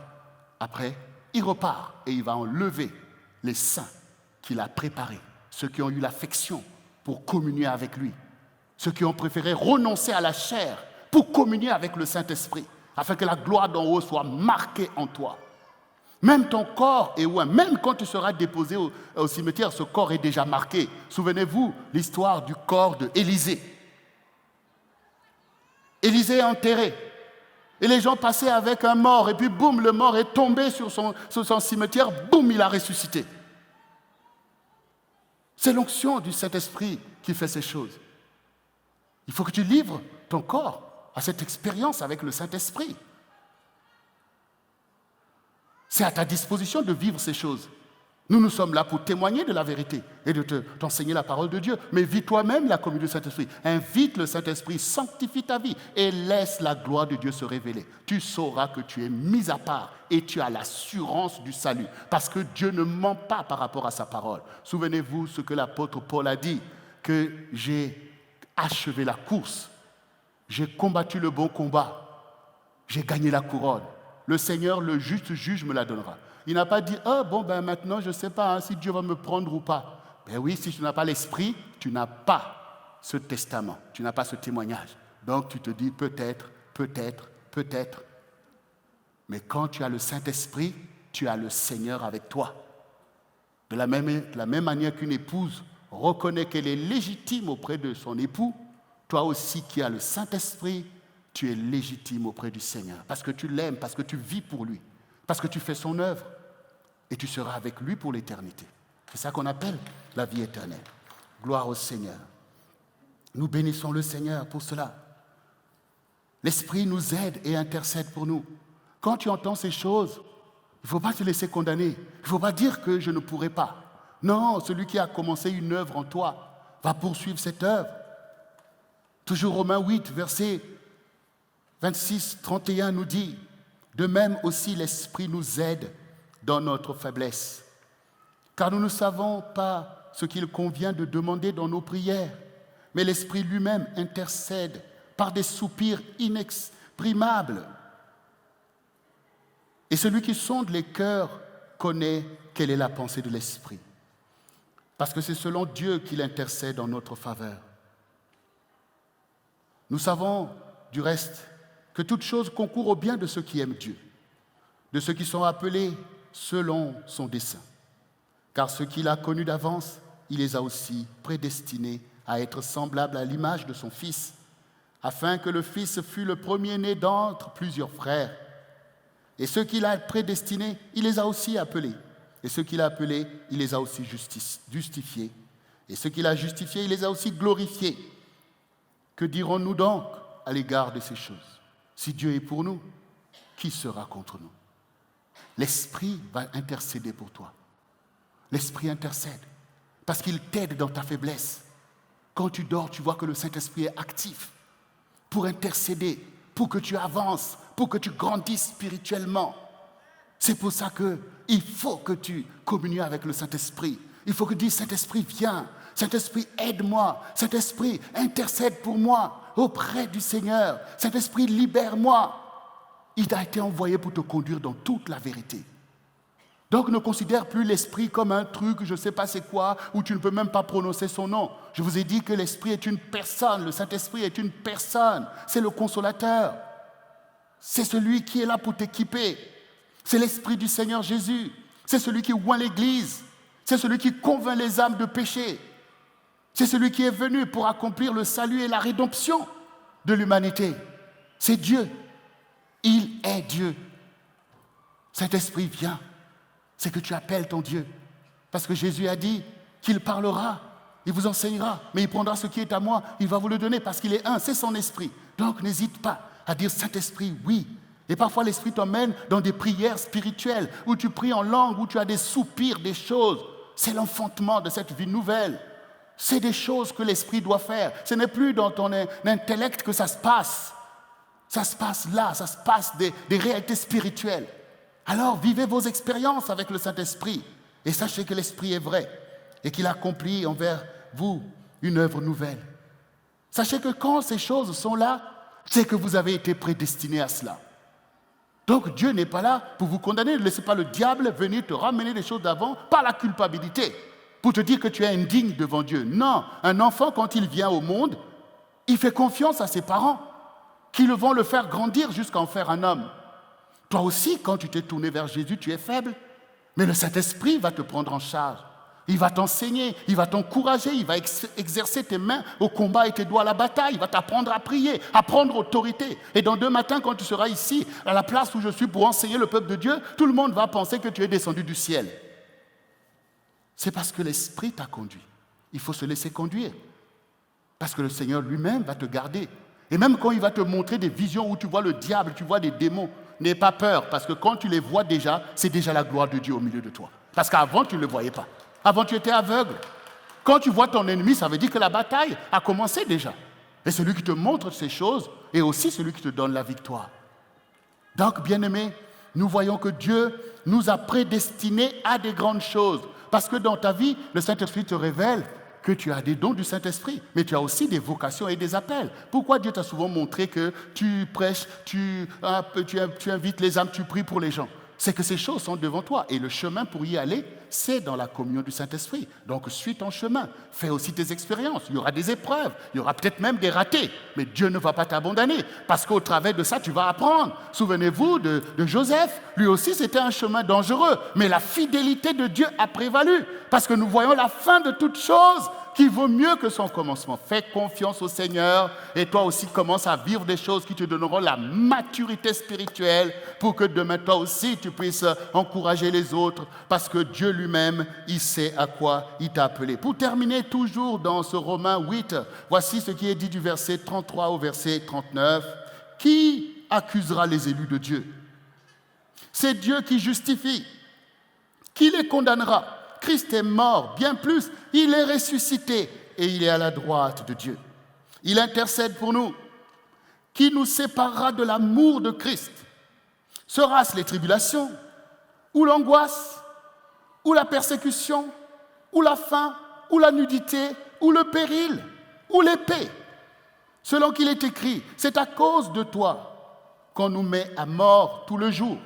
Après, il repart et il va enlever les saints qu'il a préparés. Ceux qui ont eu l'affection pour communier avec lui. Ceux qui ont préféré renoncer à la chair pour communier avec le Saint-Esprit. Afin que la gloire d'en haut soit marquée en toi. Même ton corps est loin. Même quand tu seras déposé au cimetière, ce corps est déjà marqué. Souvenez-vous l'histoire du corps d'Élisée. Élisée est enterré. Et les gens passaient avec un mort. Et puis boum, le mort est tombé sur son cimetière. Boum, il a ressuscité. C'est l'onction du Saint-Esprit qui fait ces choses. Il faut que tu livres ton corps à cette expérience avec le Saint-Esprit. C'est à ta disposition de vivre ces choses. Nous sommes là pour témoigner de la vérité et de t'enseigner la parole de Dieu. Mais vis toi-même la communion du Saint-Esprit. Invite le Saint-Esprit, sanctifie ta vie et laisse la gloire de Dieu se révéler. Tu sauras que tu es mis à part et tu as l'assurance du salut. Parce que Dieu ne ment pas par rapport à sa parole. Souvenez-vous ce que l'apôtre Paul a dit, que j'ai achevé la course. J'ai combattu le bon combat. J'ai gagné la couronne. Le Seigneur, le juste juge, me la donnera. Il n'a pas dit, maintenant, je ne sais pas si Dieu va me prendre ou pas. Ben oui, si tu n'as pas l'esprit, tu n'as pas ce testament. Tu n'as pas ce témoignage. Donc, tu te dis peut-être. Mais quand tu as le Saint-Esprit, tu as le Seigneur avec toi. De la même manière qu'une épouse reconnaît qu'elle est légitime auprès de son époux, toi aussi qui as le Saint-Esprit, tu es légitime auprès du Seigneur. Parce que tu l'aimes, parce que tu vis pour lui, parce que tu fais son œuvre. Et tu seras avec lui pour l'éternité. C'est ça qu'on appelle la vie éternelle. Gloire au Seigneur. Nous bénissons le Seigneur pour cela. L'Esprit nous aide et intercède pour nous. Quand tu entends ces choses, il ne faut pas te laisser condamner. Il ne faut pas dire que je ne pourrai pas. Non, celui qui a commencé une œuvre en toi va poursuivre cette œuvre. Toujours Romains 8, verset 26, 31 nous dit, de même aussi l'Esprit nous aide dans notre faiblesse. Car nous ne savons pas ce qu'il convient de demander dans nos prières, mais l'Esprit lui-même intercède par des soupirs inexprimables. Et celui qui sonde les cœurs connaît quelle est la pensée de l'Esprit. Parce que c'est selon Dieu qu'il intercède en notre faveur. Nous savons, du reste, que toute chose concourt au bien de ceux qui aiment Dieu, de ceux qui sont appelés selon son dessein. Car ceux qu'il a connus d'avance, il les a aussi prédestinés à être semblables à l'image de son Fils, afin que le Fils fût le premier-né d'entre plusieurs frères. Et ceux qu'il a prédestinés, il les a aussi appelés. Et ceux qu'il a appelés, il les a aussi justifiés. Et ceux qu'il a justifiés, il les a aussi glorifiés. Que dirons-nous donc à l'égard de ces choses? Si Dieu est pour nous, qui sera contre nous? L'Esprit va intercéder pour toi. L'Esprit intercède parce qu'il t'aide dans ta faiblesse. Quand tu dors, tu vois que le Saint-Esprit est actif pour intercéder, pour que tu avances, pour que tu grandisses spirituellement. C'est pour ça qu'il faut que tu communies avec le Saint-Esprit. Il faut que tu dises, Saint-Esprit, viens. Saint-Esprit, aide-moi. Saint-Esprit, intercède pour moi auprès du Seigneur. Saint-Esprit, libère-moi. Il a été envoyé pour te conduire dans toute la vérité. Donc ne considère plus l'Esprit comme un truc, je ne sais pas c'est quoi, où tu ne peux même pas prononcer son nom. Je vous ai dit que l'Esprit est une personne, le Saint-Esprit est une personne, c'est le consolateur. C'est celui qui est là pour t'équiper. C'est l'Esprit du Seigneur Jésus. C'est celui qui oint l'Église. C'est celui qui convainc les âmes de péché. C'est celui qui est venu pour accomplir le salut et la rédemption de l'humanité. C'est Dieu. Il est Dieu. Cet esprit vient. C'est que tu appelles ton Dieu. Parce que Jésus a dit qu'il parlera, il vous enseignera, mais il prendra ce qui est à moi, il va vous le donner parce qu'il est un, c'est son esprit. Donc n'hésite pas à dire Saint-Esprit, oui. Et parfois l'esprit t'emmène dans des prières spirituelles où tu pries en langue, où tu as des soupirs, des choses. C'est l'enfantement de cette vie nouvelle. C'est des choses que l'esprit doit faire. Ce n'est plus dans ton intellect que ça se passe. Ça se passe là, ça se passe des réalités spirituelles. Alors, vivez vos expériences avec le Saint-Esprit et sachez que l'Esprit est vrai et qu'il accomplit envers vous une œuvre nouvelle. Sachez que quand ces choses sont là, c'est que vous avez été prédestinés à cela. Donc, Dieu n'est pas là pour vous condamner. Ne laissez pas le diable venir te ramener des choses d'avant par la culpabilité pour te dire que tu es indigne devant Dieu. Non, un enfant, quand il vient au monde, il fait confiance à ses parents qui vont le faire grandir jusqu'à en faire un homme. Toi aussi, quand tu t'es tourné vers Jésus, tu es faible. Mais le Saint-Esprit va te prendre en charge. Il va t'enseigner, il va t'encourager, il va exercer tes mains au combat et tes doigts à la bataille. Il va t'apprendre à prier, à prendre autorité. Et dans 2 matins, quand tu seras ici, à la place où je suis pour enseigner le peuple de Dieu, tout le monde va penser que tu es descendu du ciel. C'est parce que l'Esprit t'a conduit. Il faut se laisser conduire. Parce que le Seigneur lui-même va te garder. Et même quand il va te montrer des visions où tu vois le diable, tu vois des démons, n'aie pas peur, parce que quand tu les vois déjà, c'est déjà la gloire de Dieu au milieu de toi. Parce qu'avant, tu ne le voyais pas. Avant, tu étais aveugle. Quand tu vois ton ennemi, ça veut dire que la bataille a commencé déjà. Et celui qui te montre ces choses est aussi celui qui te donne la victoire. Donc, bien-aimés, nous voyons que Dieu nous a prédestinés à des grandes choses. Parce que dans ta vie, le Saint-Esprit te révèle que tu as des dons du Saint-Esprit, mais tu as aussi des vocations et des appels. Pourquoi Dieu t'a souvent montré que tu prêches, tu invites les âmes, tu pries pour les gens? C'est que ces choses sont devant toi. Et le chemin pour y aller, c'est dans la communion du Saint-Esprit. Donc, suis ton chemin. Fais aussi tes expériences. Il y aura des épreuves. Il y aura peut-être même des ratés. Mais Dieu ne va pas t'abandonner. Parce qu'au travers de ça, tu vas apprendre. Souvenez-vous de Joseph. Lui aussi, c'était un chemin dangereux. Mais la fidélité de Dieu a prévalu. Parce que nous voyons la fin de toute chose qui vaut mieux que son commencement. Fais confiance au Seigneur et toi aussi commence à vivre des choses qui te donneront la maturité spirituelle pour que demain toi aussi tu puisses encourager les autres parce que Dieu lui-même, il sait à quoi il t'a appelé. Pour terminer toujours dans ce Romains 8, voici ce qui est dit du verset 33 au verset 39. Qui accusera les élus de Dieu? C'est Dieu qui justifie. Qui les condamnera? Christ est mort, bien plus, il est ressuscité et il est à la droite de Dieu. Il intercède pour nous. Qui nous séparera de l'amour de Christ? Sera-ce les tribulations, ou l'angoisse, ou la persécution, ou la faim, ou la nudité, ou le péril, ou l'épée? Selon qu'il est écrit, c'est à cause de toi qu'on nous met à mort tout le jour,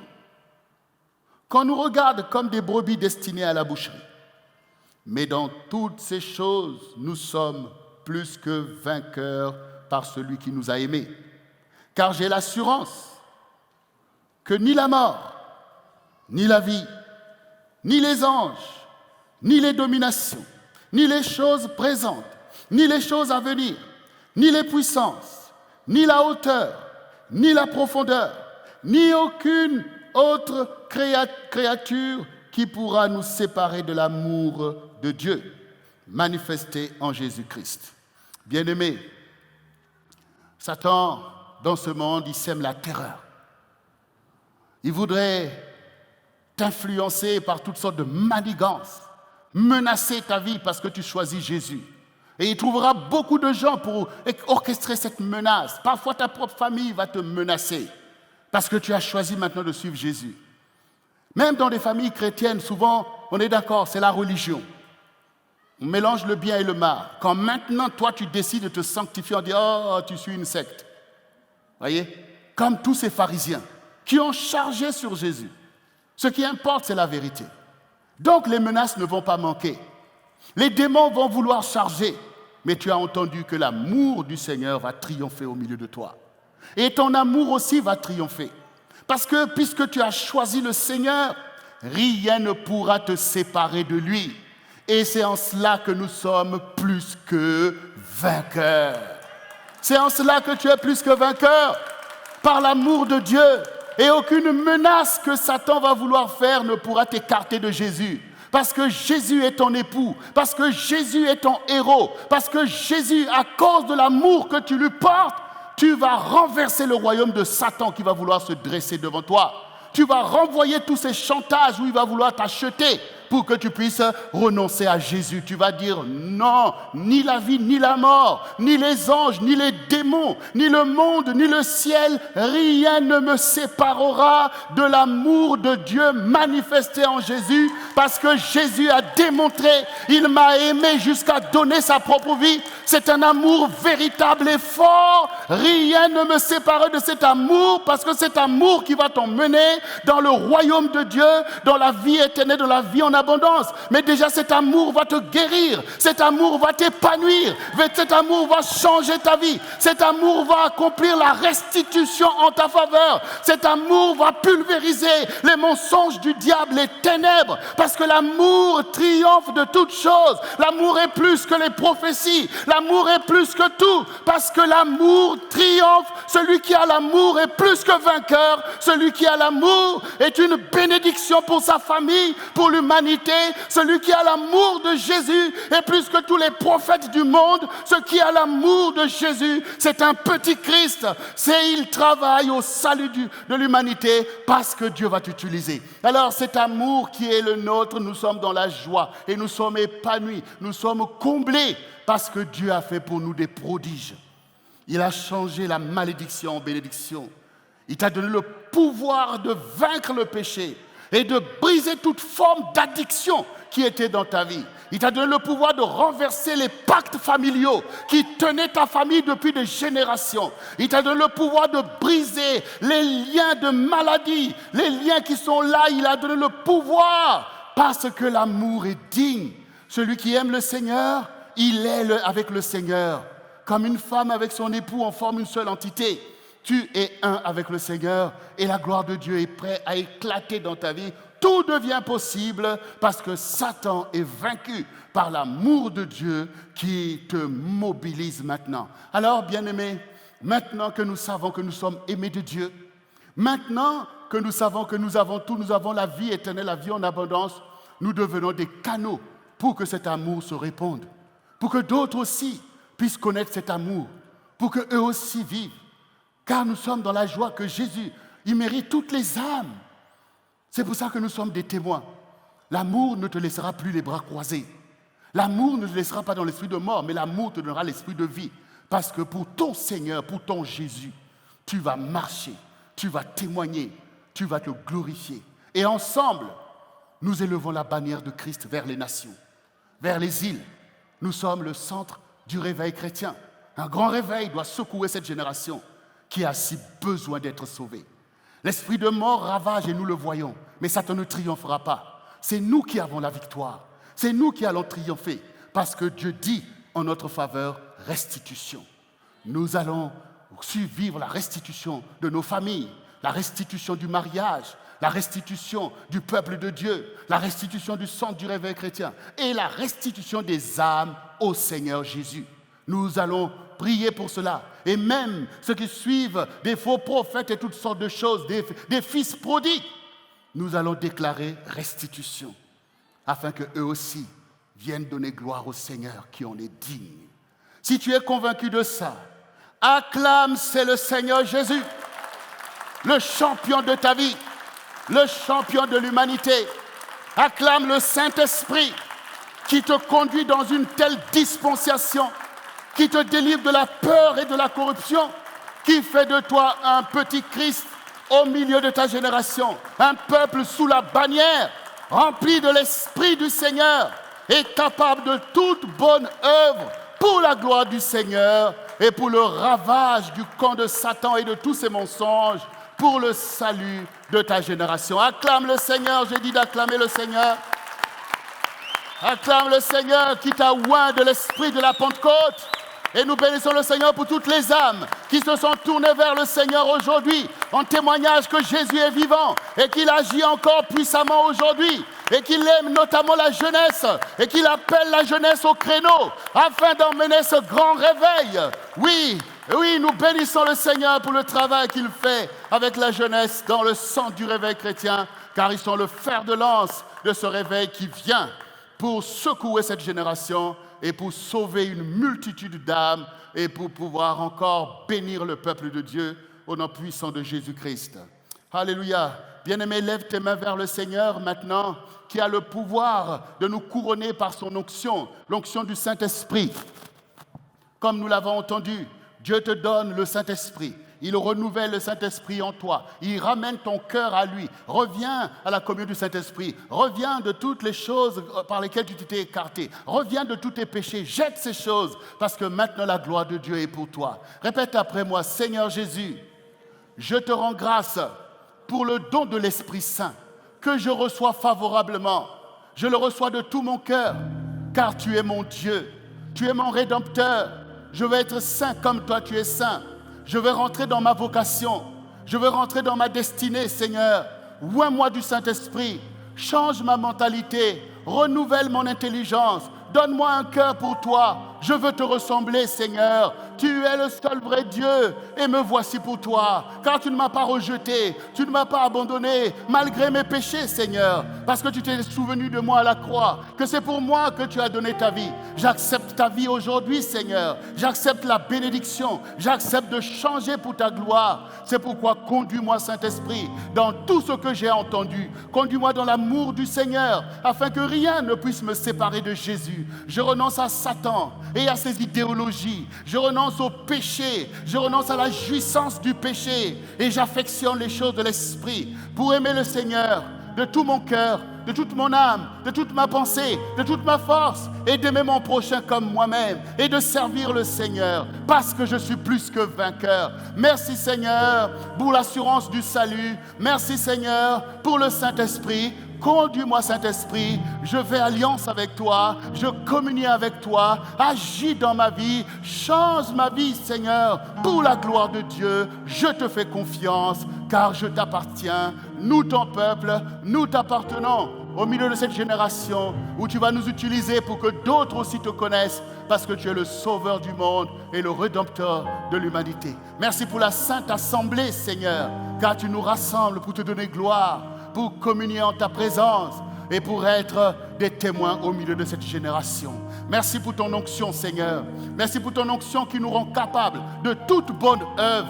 qu'on nous regarde comme des brebis destinées à la boucherie. Mais dans toutes ces choses, nous sommes plus que vainqueurs par celui qui nous a aimés. Car j'ai l'assurance que ni la mort, ni la vie, ni les anges, ni les dominations, ni les choses présentes, ni les choses à venir, ni les puissances, ni la hauteur, ni la profondeur, ni aucune autre créature qui pourra nous séparer de l'amour de Dieu. manifesté en Jésus-Christ. Bien-aimés, Satan, dans ce monde, il sème la terreur. Il voudrait t'influencer par toutes sortes de manigances, menacer ta vie parce que tu choisis Jésus. Et il trouvera beaucoup de gens pour orchestrer cette menace. Parfois, ta propre famille va te menacer parce que tu as choisi maintenant de suivre Jésus. Même dans des familles chrétiennes, souvent, on est d'accord, c'est la religion. On mélange le bien et le mal. Quand maintenant, toi, tu décides de te sanctifier, on dit « Oh, tu suis une secte ». Voyez? Comme tous ces pharisiens qui ont chargé sur Jésus. Ce qui importe, c'est la vérité. Donc, les menaces ne vont pas manquer. Les démons vont vouloir charger. Mais tu as entendu que l'amour du Seigneur va triompher au milieu de toi. Et ton amour aussi va triompher. Parce que puisque tu as choisi le Seigneur, rien ne pourra te séparer de lui. Et c'est en cela que nous sommes plus que vainqueurs. C'est en cela que tu es plus que vainqueur, par l'amour de Dieu. Et aucune menace que Satan va vouloir faire ne pourra t'écarter de Jésus. Parce que Jésus est ton époux, parce que Jésus est ton héros, parce que Jésus, à cause de l'amour que tu lui portes, tu vas renverser le royaume de Satan qui va vouloir se dresser devant toi. Tu vas renvoyer tous ces chantages où il va vouloir t'acheter pour que tu puisses renoncer à Jésus. Tu vas dire non, ni la vie, ni la mort, ni les anges, ni les démons, ni le monde, ni le ciel, rien ne me séparera de l'amour de Dieu manifesté en Jésus, parce que Jésus a démontré, il m'a aimé jusqu'à donner sa propre vie. C'est un amour véritable et fort. Rien ne me séparera de cet amour, parce que cet amour qui va t'emmener dans le royaume de Dieu, dans la vie éternelle, dans la vie en abondance. Mais déjà, cet amour va te guérir, cet amour va t'épanouir, cet amour va changer ta vie, cet amour va accomplir la restitution en ta faveur, cet amour va pulvériser les mensonges du diable, les ténèbres, parce que l'amour triomphe de toutes choses. L'amour est plus que les prophéties, l'amour est plus que tout, parce que l'amour triomphe. Celui qui a l'amour est plus que vainqueur. Celui qui a l'amour est une bénédiction pour sa famille, pour l'humanité. Celui qui a l'amour de Jésus est plus que tous les prophètes du monde. Celui qui a l'amour de Jésus, c'est un petit Christ. Il travaille au salut de l'humanité parce que Dieu va t'utiliser. Alors cet amour qui est le nôtre, nous sommes dans la joie et nous sommes épanouis, nous sommes comblés parce que Dieu a fait pour nous des prodiges. Il a changé la malédiction en bénédiction. Il t'a donné le pouvoir de vaincre le péché et de briser toute forme d'addiction qui était dans ta vie. Il t'a donné le pouvoir de renverser les pactes familiaux qui tenaient ta famille depuis des générations. Il t'a donné le pouvoir de briser les liens de maladie, les liens qui sont là. Il a donné le pouvoir parce que l'amour est digne. Celui qui aime le Seigneur, il est avec le Seigneur. Comme une femme avec son époux, on forme une seule entité. Tu es un avec le Seigneur et la gloire de Dieu est prête à éclater dans ta vie. Tout devient possible parce que Satan est vaincu par l'amour de Dieu qui te mobilise maintenant. Alors, bien-aimés, maintenant que nous savons que nous sommes aimés de Dieu, maintenant que nous savons que nous avons tout, nous avons la vie éternelle, la vie en abondance, nous devenons des canaux pour que cet amour se répande, pour que d'autres aussi puissent connaître cet amour, pour qu'eux aussi vivent. Car nous sommes dans la joie que Jésus, il mérite toutes les âmes. C'est pour ça que nous sommes des témoins. L'amour ne te laissera plus les bras croisés. L'amour ne te laissera pas dans l'esprit de mort, mais l'amour te donnera l'esprit de vie. Parce que pour ton Seigneur, pour ton Jésus, tu vas marcher, tu vas témoigner, tu vas te glorifier. Et ensemble, nous élevons la bannière de Christ vers les nations, vers les îles. Nous sommes le centre du réveil chrétien. Un grand réveil doit secouer cette génération qui a si besoin d'être sauvée. L'esprit de mort ravage et nous le voyons, mais Satan ne triomphera pas. C'est nous qui avons la victoire. C'est nous qui allons triompher parce que Dieu dit en notre faveur restitution. Nous allons vivre la restitution de nos familles, la restitution du mariage, la restitution du peuple de Dieu, la restitution du centre du réveil chrétien et la restitution des âmes au Seigneur Jésus. Nous allons prier pour cela. Et même ceux qui suivent des faux prophètes et toutes sortes de choses, des fils prodigues, nous allons déclarer restitution, afin qu'eux aussi viennent donner gloire au Seigneur qui en est digne. Si tu es convaincu de ça, acclame, c'est le Seigneur Jésus, le champion de ta vie, le champion de l'humanité. Acclame le Saint-Esprit qui te conduit dans une telle dispensation, qui te délivre de la peur et de la corruption, qui fait de toi un petit Christ au milieu de ta génération, un peuple sous la bannière, rempli de l'Esprit du Seigneur et capable de toute bonne œuvre pour la gloire du Seigneur et pour le ravage du camp de Satan et de tous ses mensonges, pour le salut de ta génération. Acclame le Seigneur, j'ai dit d'acclamer le Seigneur. Acclame le Seigneur qui t'a oint de l'esprit de la Pentecôte. Et nous bénissons le Seigneur pour toutes les âmes qui se sont tournées vers le Seigneur aujourd'hui, en témoignage que Jésus est vivant et qu'il agit encore puissamment aujourd'hui et qu'il aime notamment la jeunesse et qu'il appelle la jeunesse au créneau afin d'emmener ce grand réveil. Oui, nous bénissons le Seigneur pour le travail qu'il fait avec la jeunesse dans le centre du réveil chrétien, car ils sont le fer de lance de ce réveil qui vient pour secouer cette génération et pour sauver une multitude d'âmes et pour pouvoir encore bénir le peuple de Dieu au nom puissant de Jésus-Christ. Alléluia. Bien-aimé, lève tes mains vers le Seigneur maintenant, qui a le pouvoir de nous couronner par son onction, l'onction du Saint-Esprit. Comme nous l'avons entendu, Dieu te donne le Saint-Esprit. Il renouvelle le Saint-Esprit en toi. Il ramène ton cœur à lui. Reviens à la communion du Saint-Esprit. Reviens de toutes les choses par lesquelles tu t'es écarté. Reviens de tous tes péchés. Jette ces choses parce que maintenant la gloire de Dieu est pour toi. Répète après moi, Seigneur Jésus, je te rends grâce pour le don de l'Esprit Saint que je reçois favorablement. Je le reçois de tout mon cœur car tu es mon Dieu. Tu es mon Rédempteur. Je veux être saint comme toi tu es saint. Je veux rentrer dans ma vocation. Je veux rentrer dans ma destinée, Seigneur. Oins-moi du Saint-Esprit. Change ma mentalité. Renouvelle mon intelligence. Donne-moi un cœur pour toi. Je veux te ressembler, Seigneur. Tu es le seul vrai Dieu et me voici pour toi. Car tu ne m'as pas rejeté, tu ne m'as pas abandonné, malgré mes péchés, Seigneur. Parce que tu t'es souvenu de moi à la croix, que c'est pour moi que tu as donné ta vie. J'accepte ta vie aujourd'hui, Seigneur. J'accepte la bénédiction. J'accepte de changer pour ta gloire. C'est pourquoi conduis-moi, Saint-Esprit, dans tout ce que j'ai entendu. Conduis-moi dans l'amour du Seigneur, afin que rien ne puisse me séparer de Jésus. Je renonce à Satan et à ses idéologies. Je renonce au péché. Je renonce à la jouissance du péché. Et j'affectionne les choses de l'esprit pour aimer le Seigneur de tout mon cœur, de toute mon âme, de toute ma pensée, de toute ma force, et d'aimer mon prochain comme moi-même, et de servir le Seigneur, parce que je suis plus que vainqueur. Merci Seigneur pour l'assurance du salut. Merci Seigneur pour le Saint-Esprit. Conduis-moi, Saint-Esprit, je fais alliance avec toi, je communie avec toi, agis dans ma vie, change ma vie, Seigneur, pour la gloire de Dieu. Je te fais confiance, car je t'appartiens. Nous, ton peuple, nous t'appartenons au milieu de cette génération où tu vas nous utiliser pour que d'autres aussi te connaissent, parce que tu es le sauveur du monde et le rédempteur de l'humanité. Merci pour la Sainte Assemblée, Seigneur, car tu nous rassembles pour te donner gloire, pour communier en ta présence et pour être des témoins au milieu de cette génération. Merci pour ton onction, Seigneur. Merci pour ton onction qui nous rend capables de toute bonne œuvre.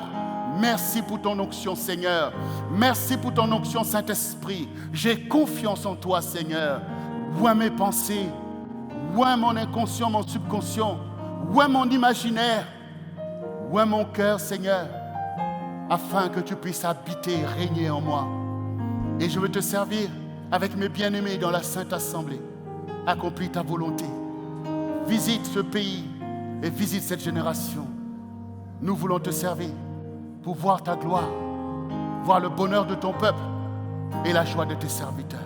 Merci pour ton onction, Seigneur. Merci pour ton onction, Saint-Esprit. J'ai confiance en toi, Seigneur. Oins mes pensées, oins mon inconscient, mon subconscient, oins mon imaginaire, oins mon cœur, Seigneur, afin que tu puisses habiter et régner en moi. Et je veux te servir avec mes bien-aimés dans la Sainte Assemblée. Accomplis ta volonté. Visite ce pays et visite cette génération. Nous voulons te servir pour voir ta gloire, voir le bonheur de ton peuple et la joie de tes serviteurs.